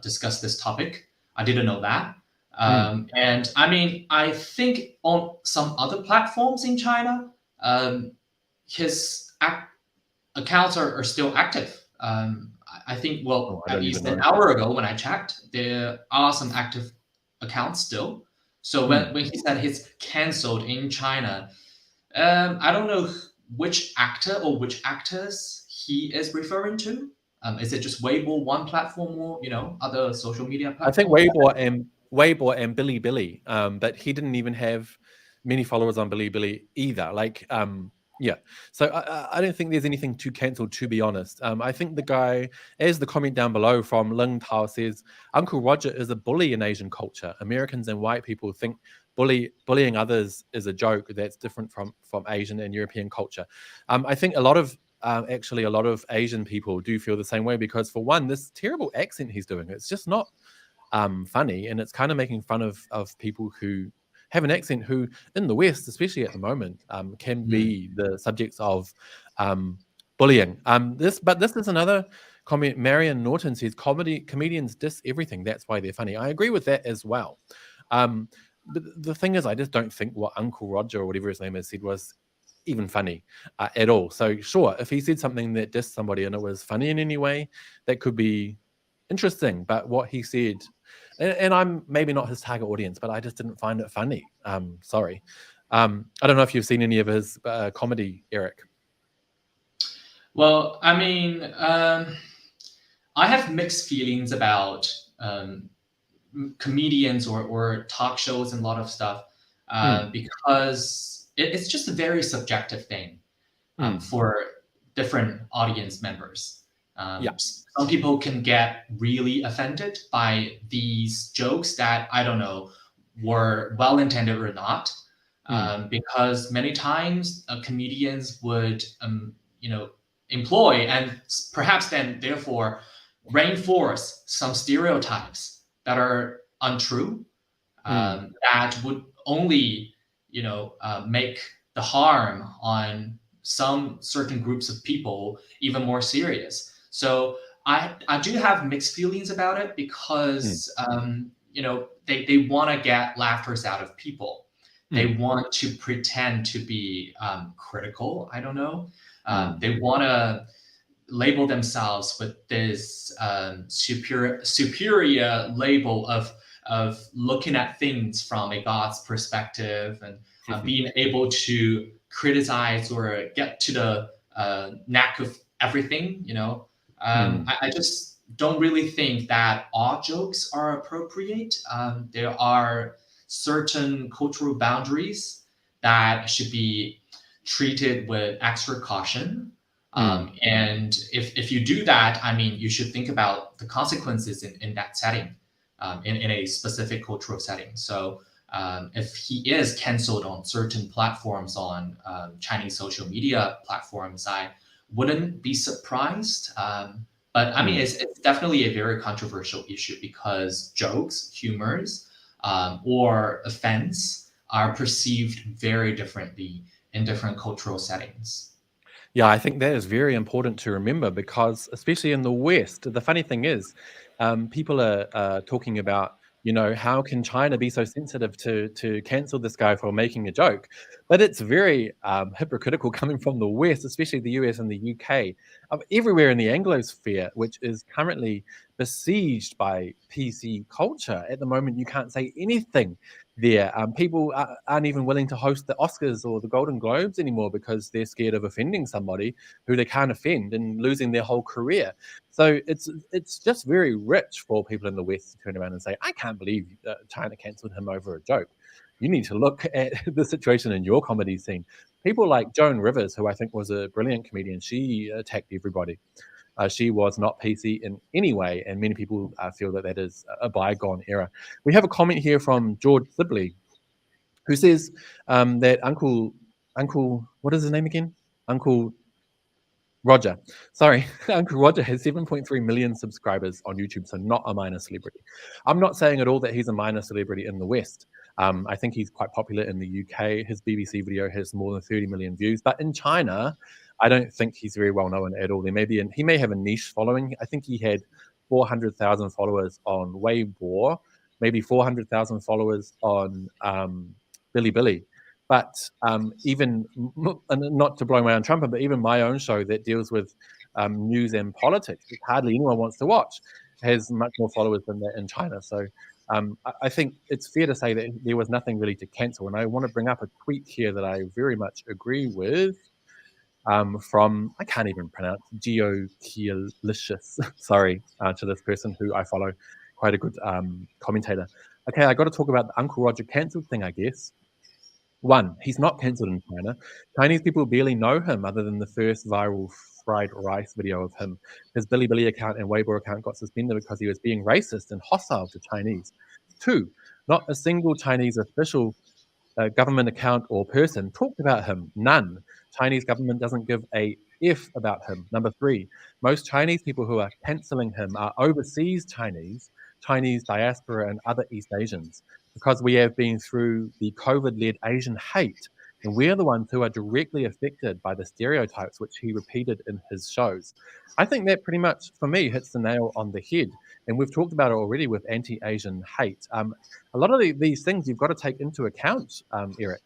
discuss this topic. I didn't know that. And I mean, I think on some other platforms in China, his accounts are still active. I think, at least an hour ago when I checked, there are some active accounts still. So when he said he's cancelled in China, I don't know which actor or which actors he is referring to. Is it just Weibo, one platform, or other social media platforms? I think Weibo and Bilibili, but he didn't even have many followers on Bilibili either. So I don't think there's anything to cancel, to be honest. I think the guy, as the comment down below from Ling Tao says, Uncle Roger is a bully in Asian culture. Americans and white people think bullying others is a joke that's different from Asian and European culture. I think a lot of Asian people do feel the same way because, for one, this terrible accent he's doing, it's just not funny, and it's kind of making fun of people who have an accent who, in the West, especially at the moment, can be the subjects of bullying. This is another comment. Marion Norton says, comedians diss everything. That's why they're funny. I agree with that as well. But the thing is, I just don't think what Uncle Roger or whatever his name is said was even funny at all. So sure, if he said something that dissed somebody and it was funny in any way, that could be interesting. But what he said, and I'm maybe not his target audience, but I just didn't find it funny. Sorry. I don't know if you've seen any of his comedy, Eric. Well, I mean, I have mixed feelings about comedians or talk shows and a lot of stuff because it's just a very subjective thing for different audience members. Some people can get really offended by these jokes that, I don't know, were well intended or not, because many times comedians would employ and perhaps then therefore reinforce some stereotypes that are untrue, that would only make the harm on some certain groups of people even more serious. So I do have mixed feelings about it because they want to get laughters out of people. They want to pretend to be critical. I don't know. They want to label themselves with this superior label of looking at things from a God's perspective and being able to criticize or get to the knack of everything. I just don't really think that all jokes are appropriate. There are certain cultural boundaries that should be treated with extra caution. And if you do that, I mean, you should think about the consequences in that setting, in a specific cultural setting. So if he is canceled on certain platforms, on Chinese social media platforms, I wouldn't be surprised. But I mean, it's definitely a very controversial issue because jokes, humors, or offense are perceived very differently in different cultural settings. Yeah, I think that is very important to remember because, especially in the West, the funny thing is, people are talking about, how can China be so sensitive to cancel this guy for making a joke? But it's very hypocritical coming from the West, especially the US and the UK, everywhere in the Anglosphere, which is currently besieged by PC culture. At the moment, you can't say anything there. People aren't even willing to host the Oscars or the Golden Globes anymore because they're scared of offending somebody who they can't offend and losing their whole career. So it's just very rich for people in the West to turn around and say, I can't believe China cancelled him over a joke. You need to look at the situation in your comedy scene. People like Joan Rivers, who I think was a brilliant comedian, she attacked everybody. She was not PC in any way, and many people feel that is a bygone era. We have a comment here from George Sibley, who says that Uncle, what is his name again? Uncle Roger. Sorry, Uncle Roger has 7.3 million subscribers on YouTube, so not a minor celebrity. I'm not saying at all that he's a minor celebrity in the West. I think he's quite popular in the UK. His BBC video has more than 30 million views, but in China, I don't think he's very well known at all. He may have a niche following. I think he had 400,000 followers on Weibo, maybe 400,000 followers on Bilibili. But even, not to blow my own trumpet, but even my own show that deals with news and politics, which hardly anyone wants to watch, has much more followers than that in China. So I think it's fair to say that there was nothing really to cancel. And I want to bring up a tweet here that I very much agree with from, I can't even pronounce, geopolitics. Sorry to this person who I follow, quite a good commentator. Okay, I got to talk about the Uncle Roger cancelled thing, I guess. One, he's not cancelled in China. Chinese people barely know him other than the first viral fried rice video of him. His Bilibili account and Weibo account got suspended because he was being racist and hostile to Chinese. Two, not a single Chinese official government account or person talked about him. None. Chinese government doesn't give a F about him. Number three, most Chinese people who are cancelling him are overseas Chinese diaspora, and other East Asians, because we have been through the COVID-led Asian hate, and we're the ones who are directly affected by the stereotypes which he repeated in his shows. I think that pretty much, for me, hits the nail on the head, and we've talked about it already with anti-Asian hate. A lot of these things you've got to take into account, Eric.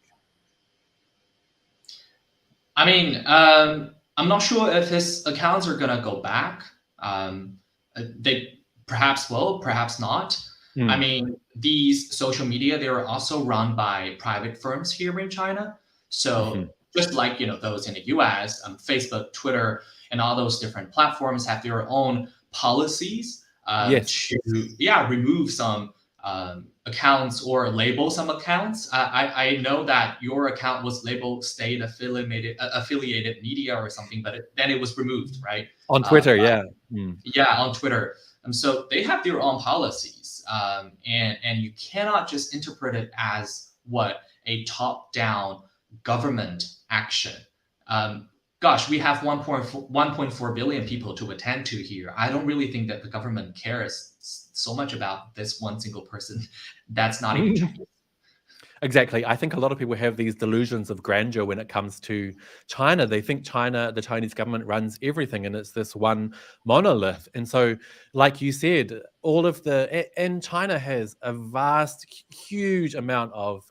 I mean, I'm not sure if his accounts are going to go back. They perhaps will, perhaps not. I mean, these social media, they are also run by private firms here in China. So just like, those in the US, Facebook, Twitter, and all those different platforms have their own policies Yes. to remove some accounts or label some accounts. I know that your account was labeled state affiliated media or something, but then it was removed, right? On Twitter, On Twitter. So they have their own policies, and you cannot just interpret it as a top-down government action. Gosh, we have 1.4 billion people to attend to here. I don't really think that the government cares so much about this one single person. That's not even Chinese. Exactly. I think a lot of people have these delusions of grandeur when it comes to China. They think the Chinese government runs everything and it's this one monolith. And so, like you said, and China has a vast, huge amount of,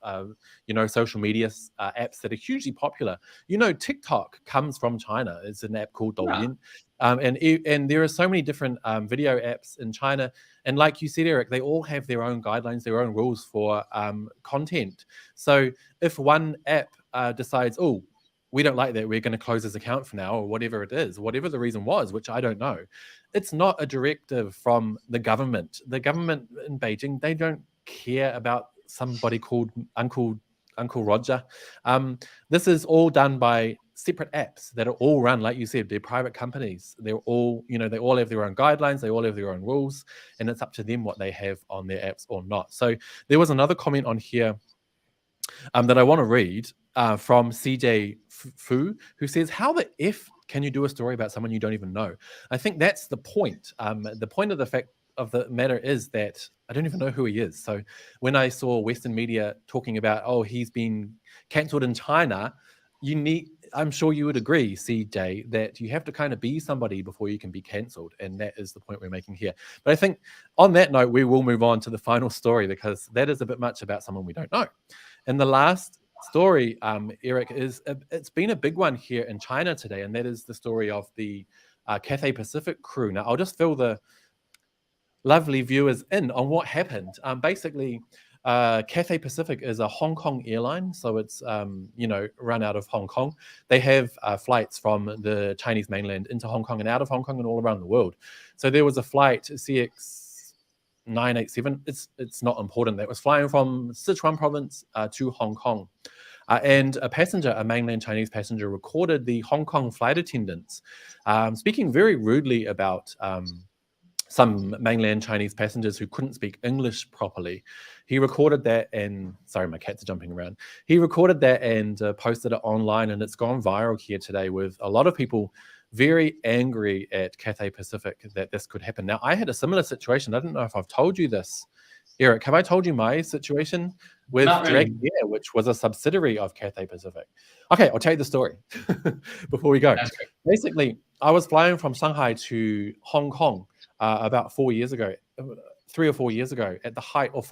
social media apps that are hugely popular. TikTok comes from China. It's an app called Douyin. And there are so many different video apps in China. And like you said, Eric, they all have their own guidelines, their own rules for content. So if one app decides, oh, we don't like that, we're going to close this account for now, or whatever it is, whatever the reason was, which I don't know, it's not a directive from the government. The government in Beijing, they don't care about somebody called Uncle Roger. This is all done by separate apps that are all run, like you said, they're private companies. They're all, they all have their own guidelines, they all have their own rules, and it's up to them what they have on their apps or not. So there was another comment on here that I want to read from CJ Fu, who says, how the F can you do a story about someone you don't even know? I think that's the point. The point of the fact of the matter is that I don't even know who he is. So when I saw Western media talking about, oh, he's been cancelled in China, I'm sure you would agree, CJ, that you have to kind of be somebody before you can be cancelled. And that is the point we're making here. But I think on that note, we will move on to the final story, because that is a bit much about someone we don't know. And the last story, Eric, it's been a big one here in China today. And that is the story of the Cathay Pacific crew. Now, I'll just fill the lovely viewers in on what happened. Basically, Cathay Pacific is a Hong Kong airline, so it's run out of Hong Kong. They have flights from the Chinese mainland into Hong Kong and out of Hong Kong and all around the world. So there was a flight CX987. It's not important. That was flying from Sichuan province to Hong Kong. And a mainland Chinese passenger, recorded the Hong Kong flight attendants speaking very rudely about some mainland Chinese passengers who couldn't speak English properly. He recorded that sorry, my cats are jumping around. He recorded that and posted it online, and it's gone viral here today with a lot of people very angry at Cathay Pacific that this could happen. Now, I had a similar situation. I don't know if I've told you this. Eric, have I told you my situation with Dragon Air, which was a subsidiary of Cathay Pacific? Okay, I'll tell you the story before we go. Basically, I was flying from Shanghai to Hong Kong about 4 years ago, 3 or 4 years ago, at the height of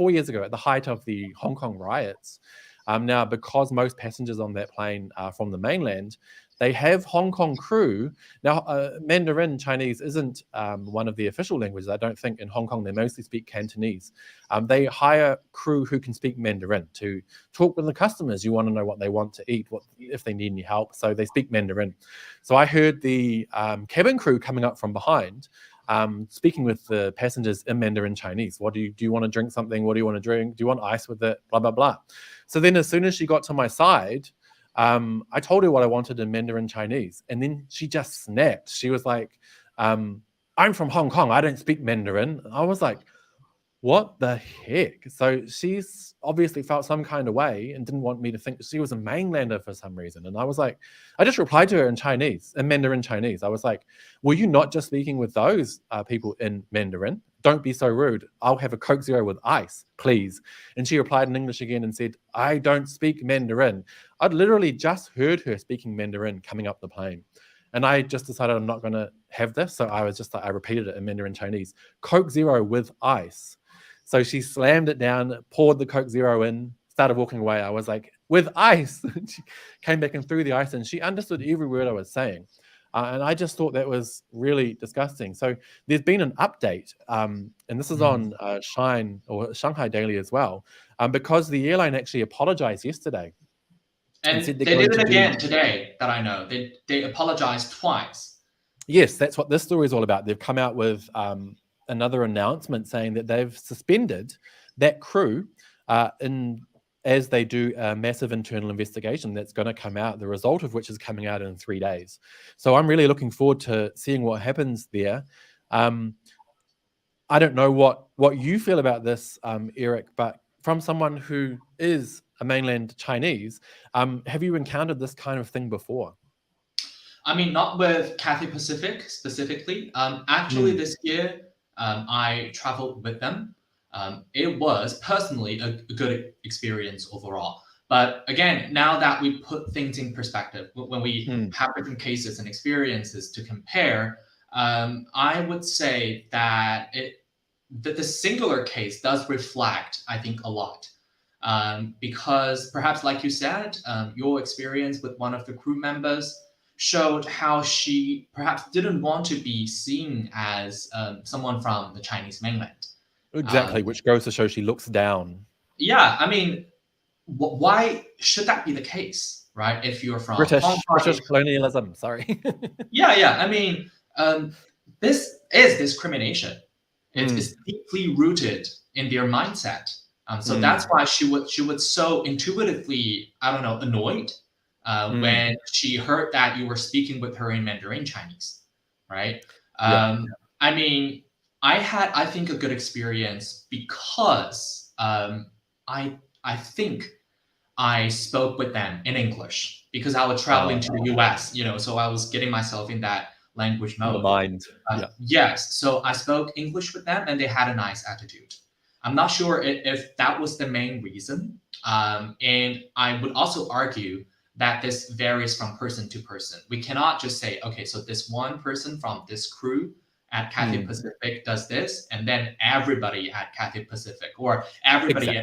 the Hong Kong riots. Now, because most passengers on that plane are from the mainland, they have Hong Kong crew. Now, Mandarin Chinese isn't one of the official languages, I don't think, in Hong Kong. They mostly speak Cantonese. They hire crew who can speak Mandarin to talk with the customers. You want to know what they want to eat, if they need any help. So they speak Mandarin. So I heard the cabin crew coming up from behind, speaking with the passengers in Mandarin Chinese. Do you want to drink something? What do you want to drink? Do you want ice with it? Blah, blah, blah. So then as soon as she got to my side, I told her what I wanted in Mandarin Chinese. And then she just snapped. She was like, I'm from Hong Kong. I don't speak Mandarin. I was like, what the heck? So she's obviously felt some kind of way and didn't want me to think she was a mainlander for some reason. And I was like, I just replied to her in Mandarin Chinese. I was like, were you not just speaking with those people in Mandarin? Don't be so rude. I'll have a Coke Zero with ice, please. And she replied in English again and said, I don't speak Mandarin. I'd literally just heard her speaking Mandarin coming up the plane. And I just decided I'm not going to have this. So I was just like, I repeated it in Mandarin Chinese, Coke Zero with ice. So she slammed it down, poured the Coke Zero in, started walking away. I was like, with ice. She came back and threw the ice in. She understood every word I was saying. And I just thought that was really disgusting. So there's been an update, and this is on Shanghai Daily as well, because the airline actually apologized yesterday. And they did it again today, that I know. They apologized twice. Yes, that's what this story is all about. They've come out with another announcement saying that they've suspended that crew as they do a massive internal investigation that's going to come out, the result of which is coming out in 3 days. So I'm really looking forward to seeing what happens there. I don't know what you feel about this, Eric, but from someone who is a mainland Chinese, have you encountered this kind of thing before? I mean, not with Cathay Pacific specifically. Actually, this year, I traveled with them. It was personally a good experience overall. But again, now that we put things in perspective, when we have different cases and experiences to compare, I would say that the singular case does reflect, I think, a lot. Because perhaps, like you said, your experience with one of the crew members showed how she perhaps didn't want to be seen as someone from the Chinese mainland. Exactly, which goes to show she looks down. Yeah, I mean, why should that be the case, right? If you're from British Hong Kong, British colonialism. Sorry. yeah. I mean, this is discrimination. It's deeply rooted in their mindset. So that's why she would so intuitively, I don't know, annoyed when she heard that you were speaking with her in Mandarin Chinese, right? I mean, I had, I think, a good experience because I think I spoke with them in English because I was traveling to the US, so I was getting myself in that language mode. The mind. Yes, so I spoke English with them and they had a nice attitude. I'm not sure if that was the main reason. And I would also argue that this varies from person to person. We cannot just say, okay, so this one person from this crew at Cathay Pacific does this, and then everybody at Cathay Pacific or everybody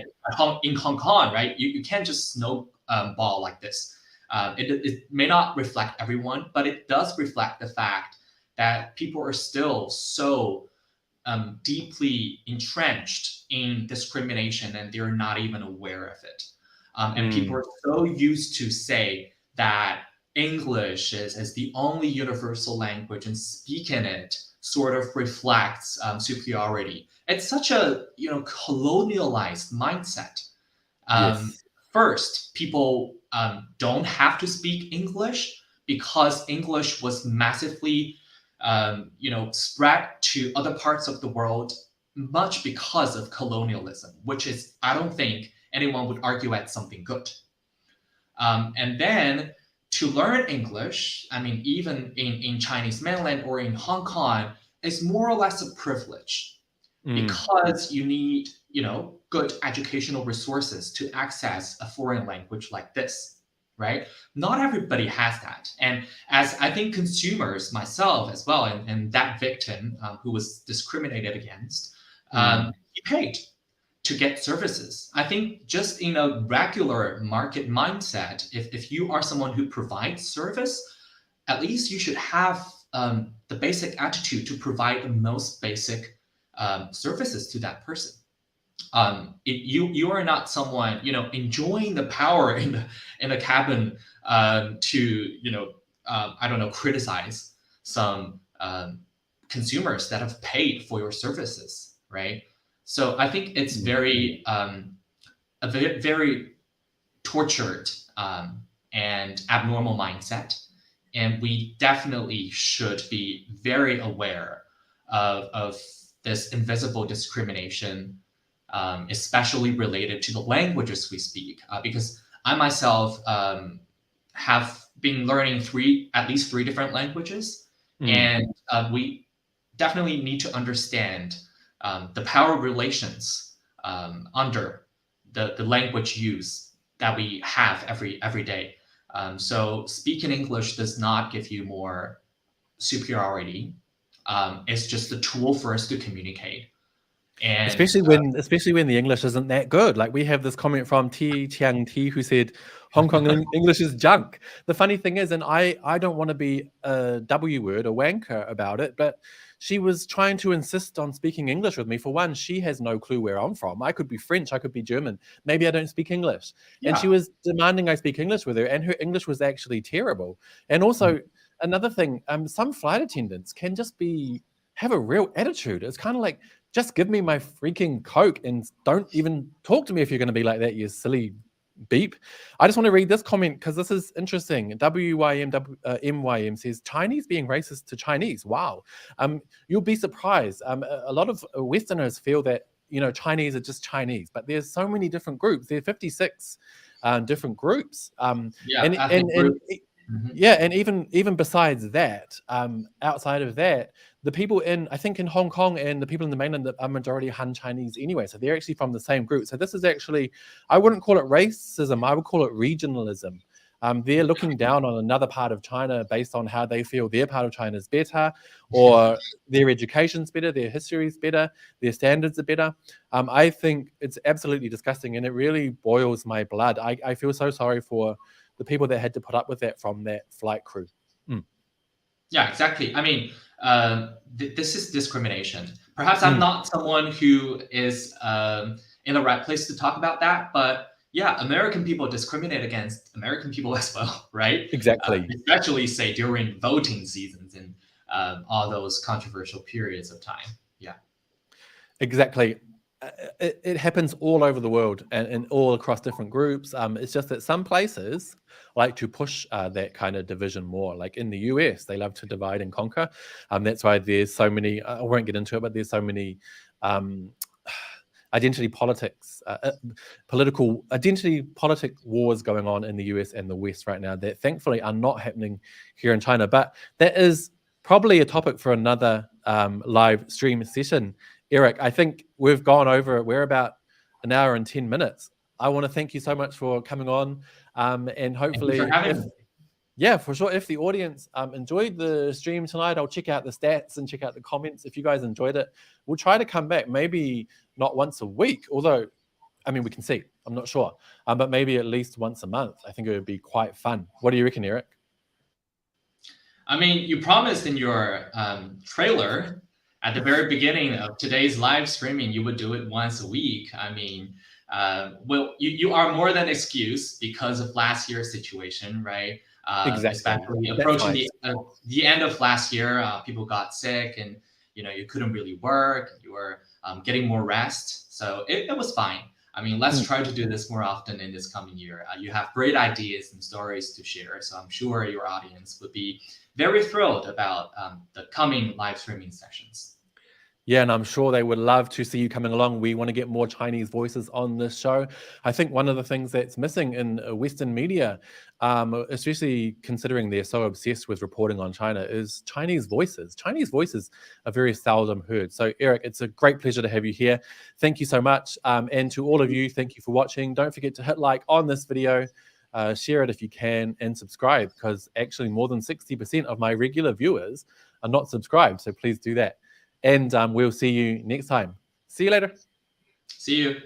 in Hong Kong, right? You can't just snowball like this. It may not reflect everyone, but it does reflect the fact that people are still so deeply entrenched in discrimination and they're not even aware of it. And people are so used to say that English is the only universal language and speaking it sort of reflects superiority. It's such a colonialized mindset. First, people don't have to speak English because English was massively spread to other parts of the world, much because of colonialism, which is, I don't think anyone would argue at something good. And then to learn English, I mean, even in Chinese mainland or in Hong Kong, is more or less a privilege because you need, good educational resources to access a foreign language like this, right? Not everybody has that. And as I think consumers, myself as well, and that victim who was discriminated against, he paid to get services. I think just in a regular market mindset, if you are someone who provides service, at least you should have the basic attitude to provide the most basic services to that person. You are not someone enjoying the power in the cabin to I don't know, criticize some consumers that have paid for your services, right? So I think it's very a very tortured and abnormal mindset, and we definitely should be very aware of this invisible discrimination, especially related to the languages we speak. Because I myself have been learning at least three different languages, and we definitely need to understand the power relations under the language use that we have every day. So speaking English does not give you more superiority. It's just a tool for us to communicate. And especially when the English isn't that good. Like, we have this comment from T Chiang T who said Hong Kong English is junk. The funny thing is, and I don't want to be a W word, a wanker about it, but she was trying to insist on speaking English with me. For one, she has no clue where I'm from. I could be French, I could be German. Maybe I don't speak English. And she was demanding I speak English with her, and her English was actually terrible. And also, another thing, some flight attendants can just have a real attitude. It's kind of like, just give me my freaking Coke and don't even talk to me if you're going to be like that, you silly beep. I just want to read this comment because this is interesting. MYM says, Chinese being racist to Chinese. Wow. You'll be surprised. A lot of Westerners feel that, Chinese are just Chinese, but there's so many different groups. There are 56 different groups. Yeah, and even besides that, outside of that, the people I think in Hong Kong and the people in the mainland are majority Han Chinese anyway, so they're actually from the same group. So this is actually, I wouldn't call it racism, I would call it regionalism. They're looking down on another part of China based on how they feel their part of China is better, or their education's better, their history's better, their standards are better. I think it's absolutely disgusting, and it really boils my blood. I feel so sorry for the people that had to put up with that from that flight crew. Yeah, exactly. I mean, this is discrimination. Perhaps I'm not someone who is in the right place to talk about that, but yeah, American people discriminate against American people as well, right? Exactly. Especially, say, during voting seasons and all those controversial periods of time. Yeah. Exactly. It happens all over the world and all across different groups. It's just that some places like to push that kind of division more. Like in the US, they love to divide and conquer. That's why there's so many, I won't get into it, but there's so many identity politics, identity politic wars going on in the US and the West right now that thankfully are not happening here in China. But that is probably a topic for another live stream session. Eric, I think we've gone over it. We're about an hour and 10 minutes. I want to thank you so much for coming on. And hopefully, yeah, for sure. If the audience enjoyed the stream tonight, I'll check out the stats and check out the comments. If you guys enjoyed it, we'll try to come back, maybe not once a week, although, I mean, we can see, I'm not sure, but maybe at least once a month. I think it would be quite fun. What do you reckon, Eric? I mean, you promised in your trailer at the very beginning of today's live streaming, you would do it once a week. I mean, well, you are more than excused because of last year's situation, right? Exactly. Especially approaching the end of last year, people got sick and, you couldn't really work. You were getting more rest. So it was fine. I mean, let's try to do this more often in this coming year. You have great ideas and stories to share. So I'm sure your audience would be very thrilled about the coming live streaming sessions. Yeah, and I'm sure they would love to see you coming along. We want to get more Chinese voices on this show. I think one of the things that's missing in Western media, especially considering they're so obsessed with reporting on China, is Chinese voices. Chinese voices are very seldom heard. So, Eric, it's a great pleasure to have you here. Thank you so much. And to all of you, thank you for watching. Don't forget to hit like on this video, share it if you can, and subscribe, because actually more than 60% of my regular viewers are not subscribed. So please do that. And we'll see you next time. See you later. See you.